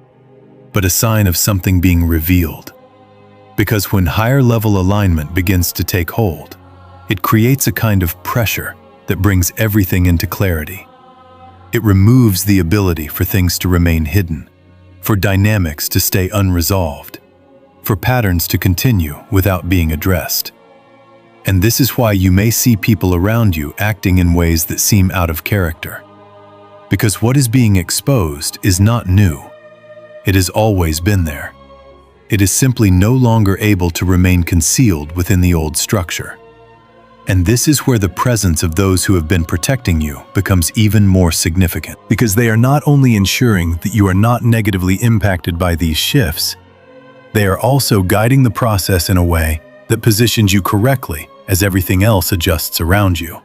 but a sign of something being revealed. Because when higher level alignment begins to take hold, it creates a kind of pressure that brings everything into clarity. It removes the ability for things to remain hidden, for dynamics to stay unresolved, for patterns to continue without being addressed. And this is why you may see people around you acting in ways that seem out of character. Because what is being exposed is not new. It has always been there. It is simply no longer able to remain concealed within the old structure. And this is where the presence of those who have been protecting you becomes even more significant, because they are not only ensuring that you are not negatively impacted by these shifts, they are also guiding the process in a way that positions you correctly as everything else adjusts around you.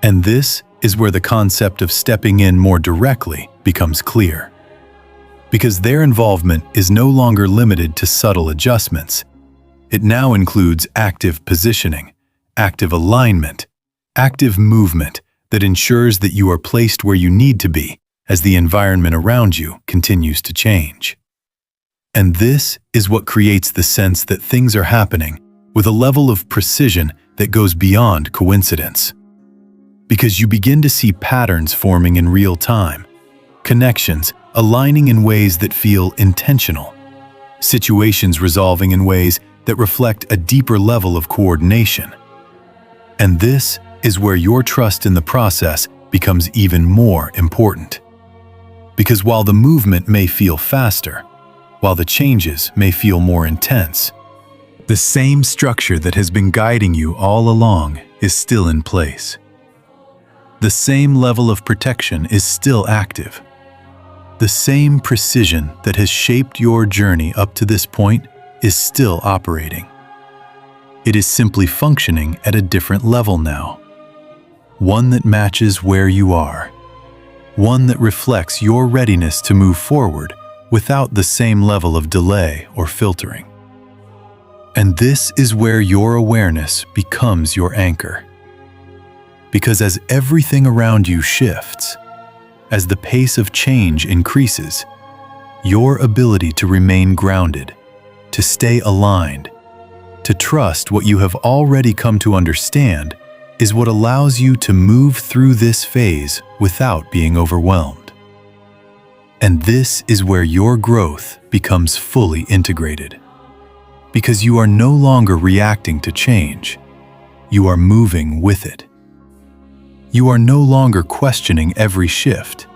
And this is where the concept of stepping in more directly becomes clear. because their involvement is no longer limited to subtle adjustments. It now includes active positioning, active alignment, active movement that ensures that you are placed where you need to be as the environment around you continues to change. And this is what creates the sense that things are happening with a level of precision that goes beyond coincidence. Because you begin to see patterns forming in real time, connections aligning in ways that feel intentional, situations resolving in ways that reflect a deeper level of coordination. And this is where your trust in the process becomes even more important. Because while the movement may feel faster, while the changes may feel more intense, the same structure that has been guiding you all along is still in place. The same level of protection is still active. The same precision that has shaped your journey up to this point is still operating. It is simply functioning at a different level now. One that matches where you are. One that reflects your readiness to move forward without the same level of delay or filtering. And this is where your awareness becomes your anchor. Because as everything around you shifts, as the pace of change increases, your ability to remain grounded, to stay aligned, to trust what you have already come to understand is what allows you to move through this phase without being overwhelmed. And this is where your growth becomes fully integrated. Because you are no longer reacting to change, you are moving with it. You are no longer questioning every shift.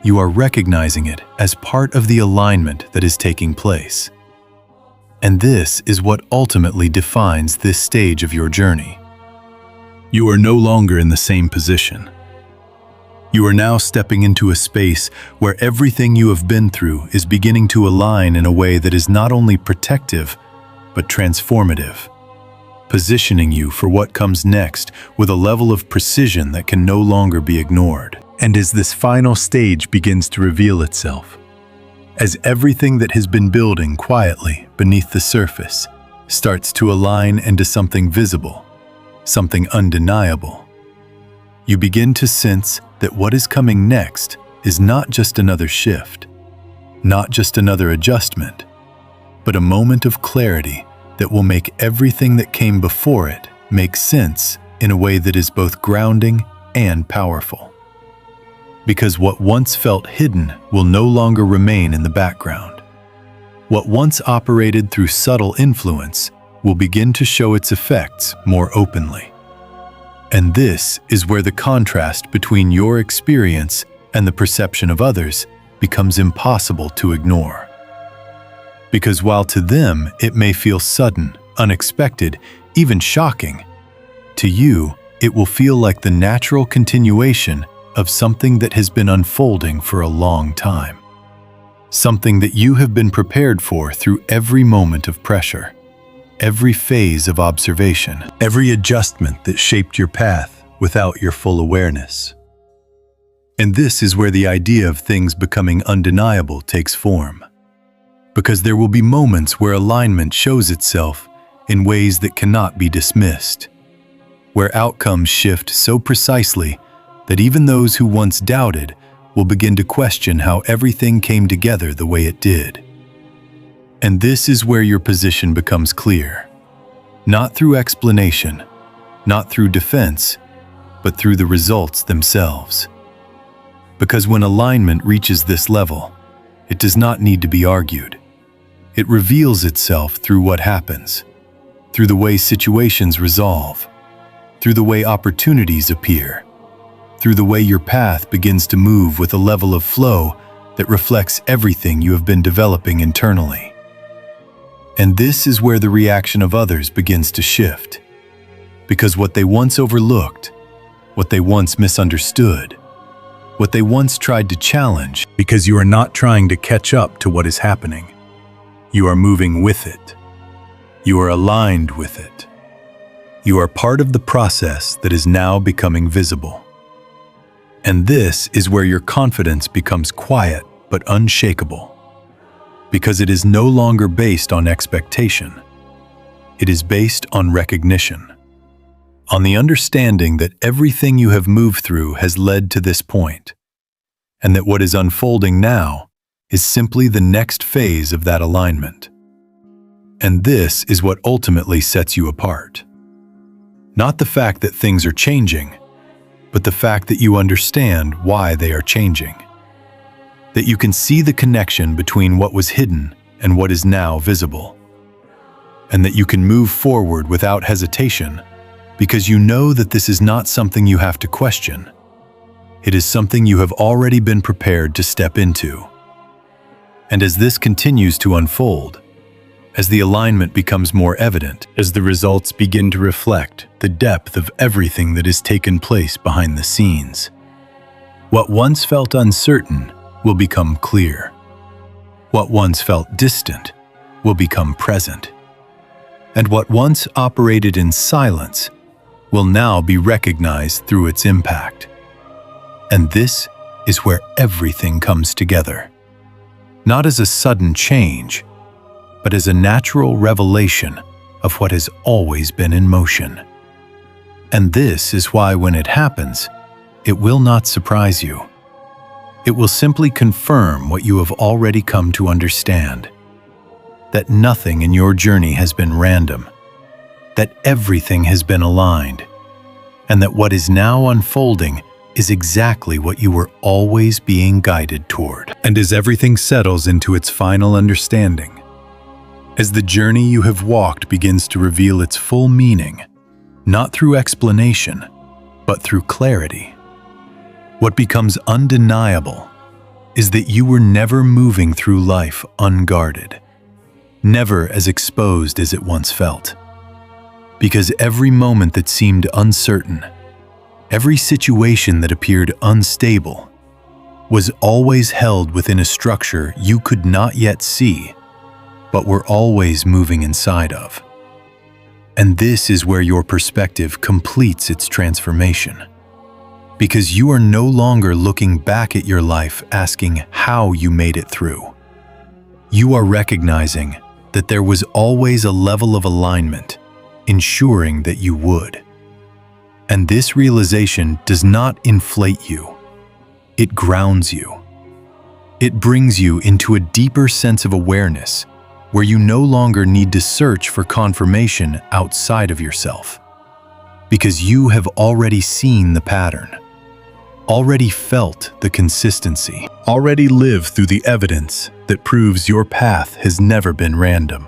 You are recognizing it as part of the alignment that is taking place. And this is what ultimately defines this stage of your journey. You are no longer in the same position. You are now stepping into a space where everything you have been through is beginning to align in a way that is not only protective, but transformative, positioning you for what comes next with a level of precision that can no longer be ignored. And as this final stage begins to reveal itself, as everything that has been building quietly beneath the surface starts to align into something visible, something undeniable, you begin to sense that what is coming next is not just another shift, not just another adjustment, but a moment of clarity that will make everything that came before it make sense in a way that is both grounding and powerful. Because what once felt hidden will no longer remain in the background. What once operated through subtle influence will begin to show its effects more openly. And this is where the contrast between your experience and the perception of others becomes impossible to ignore. Because while to them it may feel sudden, unexpected, even shocking, to you it will feel like the natural continuation of something that has been unfolding for a long time. Something that you have been prepared for through every moment of pressure, every phase of observation, every adjustment that shaped your path without your full awareness. And this is where the idea of things becoming undeniable takes form. Because there will be moments where alignment shows itself in ways that cannot be dismissed, where outcomes shift so precisely that even those who once doubted will begin to question how everything came together the way it did. And this is where your position becomes clear, not through explanation, not through defense, but through the results themselves. Because when alignment reaches this level, it does not need to be argued. It reveals itself through what happens, through the way situations resolve, through the way opportunities appear, through the way your path begins to move with a level of flow that reflects everything you have been developing internally. And this is where the reaction of others begins to shift. Because what they once overlooked, what they once misunderstood, what they once tried to challenge, because you are not trying to catch up to what is happening. You are moving with it. You are aligned with it. You are part of the process that is now becoming visible. And this is where your confidence becomes quiet but unshakable, because it is no longer based on expectation. It is based on recognition, on the understanding that everything you have moved through has led to this point, and that what is unfolding now is simply the next phase of that alignment. And this is what ultimately sets you apart. Not the fact that things are changing, but the fact that you understand why they are changing. That you can see the connection between what was hidden and what is now visible. And that you can move forward without hesitation because you know that this is not something you have to question. It is something you have already been prepared to step into. And as this continues to unfold, as the alignment becomes more evident, as the results begin to reflect the depth of everything that has taken place behind the scenes, what once felt uncertain will become clear. What once felt distant will become present. And what once operated in silence will now be recognized through its impact. And this is where everything comes together. Not as a sudden change, but as a natural revelation of what has always been in motion. And this is why when it happens, it will not surprise you. It will simply confirm what you have already come to understand. That nothing in your journey has been random. That everything has been aligned. And that what is now unfolding is exactly what you were always being guided toward. And as everything settles into its final understanding, as the journey you have walked begins to reveal its full meaning, not through explanation, but through clarity, what becomes undeniable is that you were never moving through life unguarded, never as exposed as it once felt. Because every moment that seemed uncertain, every situation that appeared unstable, was always held within a structure you could not yet see, but were always moving inside of. And this is where your perspective completes its transformation. Because you are no longer looking back at your life asking how you made it through. You are recognizing that there was always a level of alignment, ensuring that you would. And this realization does not inflate you. It grounds you. It brings you into a deeper sense of awareness where you no longer need to search for confirmation outside of yourself. Because you have already seen the pattern, already felt the consistency, already lived through the evidence that proves your path has never been random.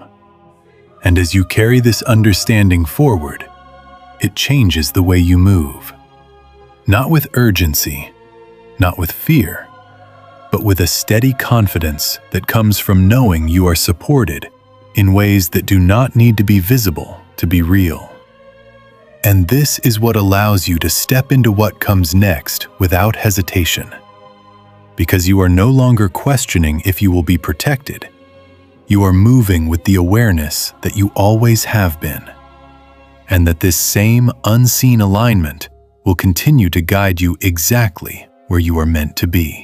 And as you carry this understanding forward, it changes the way you move. Not with urgency, not with fear, but with a steady confidence that comes from knowing you are supported in ways that do not need to be visible to be real. And this is what allows you to step into what comes next without hesitation. Because you are no longer questioning if you will be protected. You are moving with the awareness that you always have been. And that this same unseen alignment will continue to guide you exactly where you are meant to be.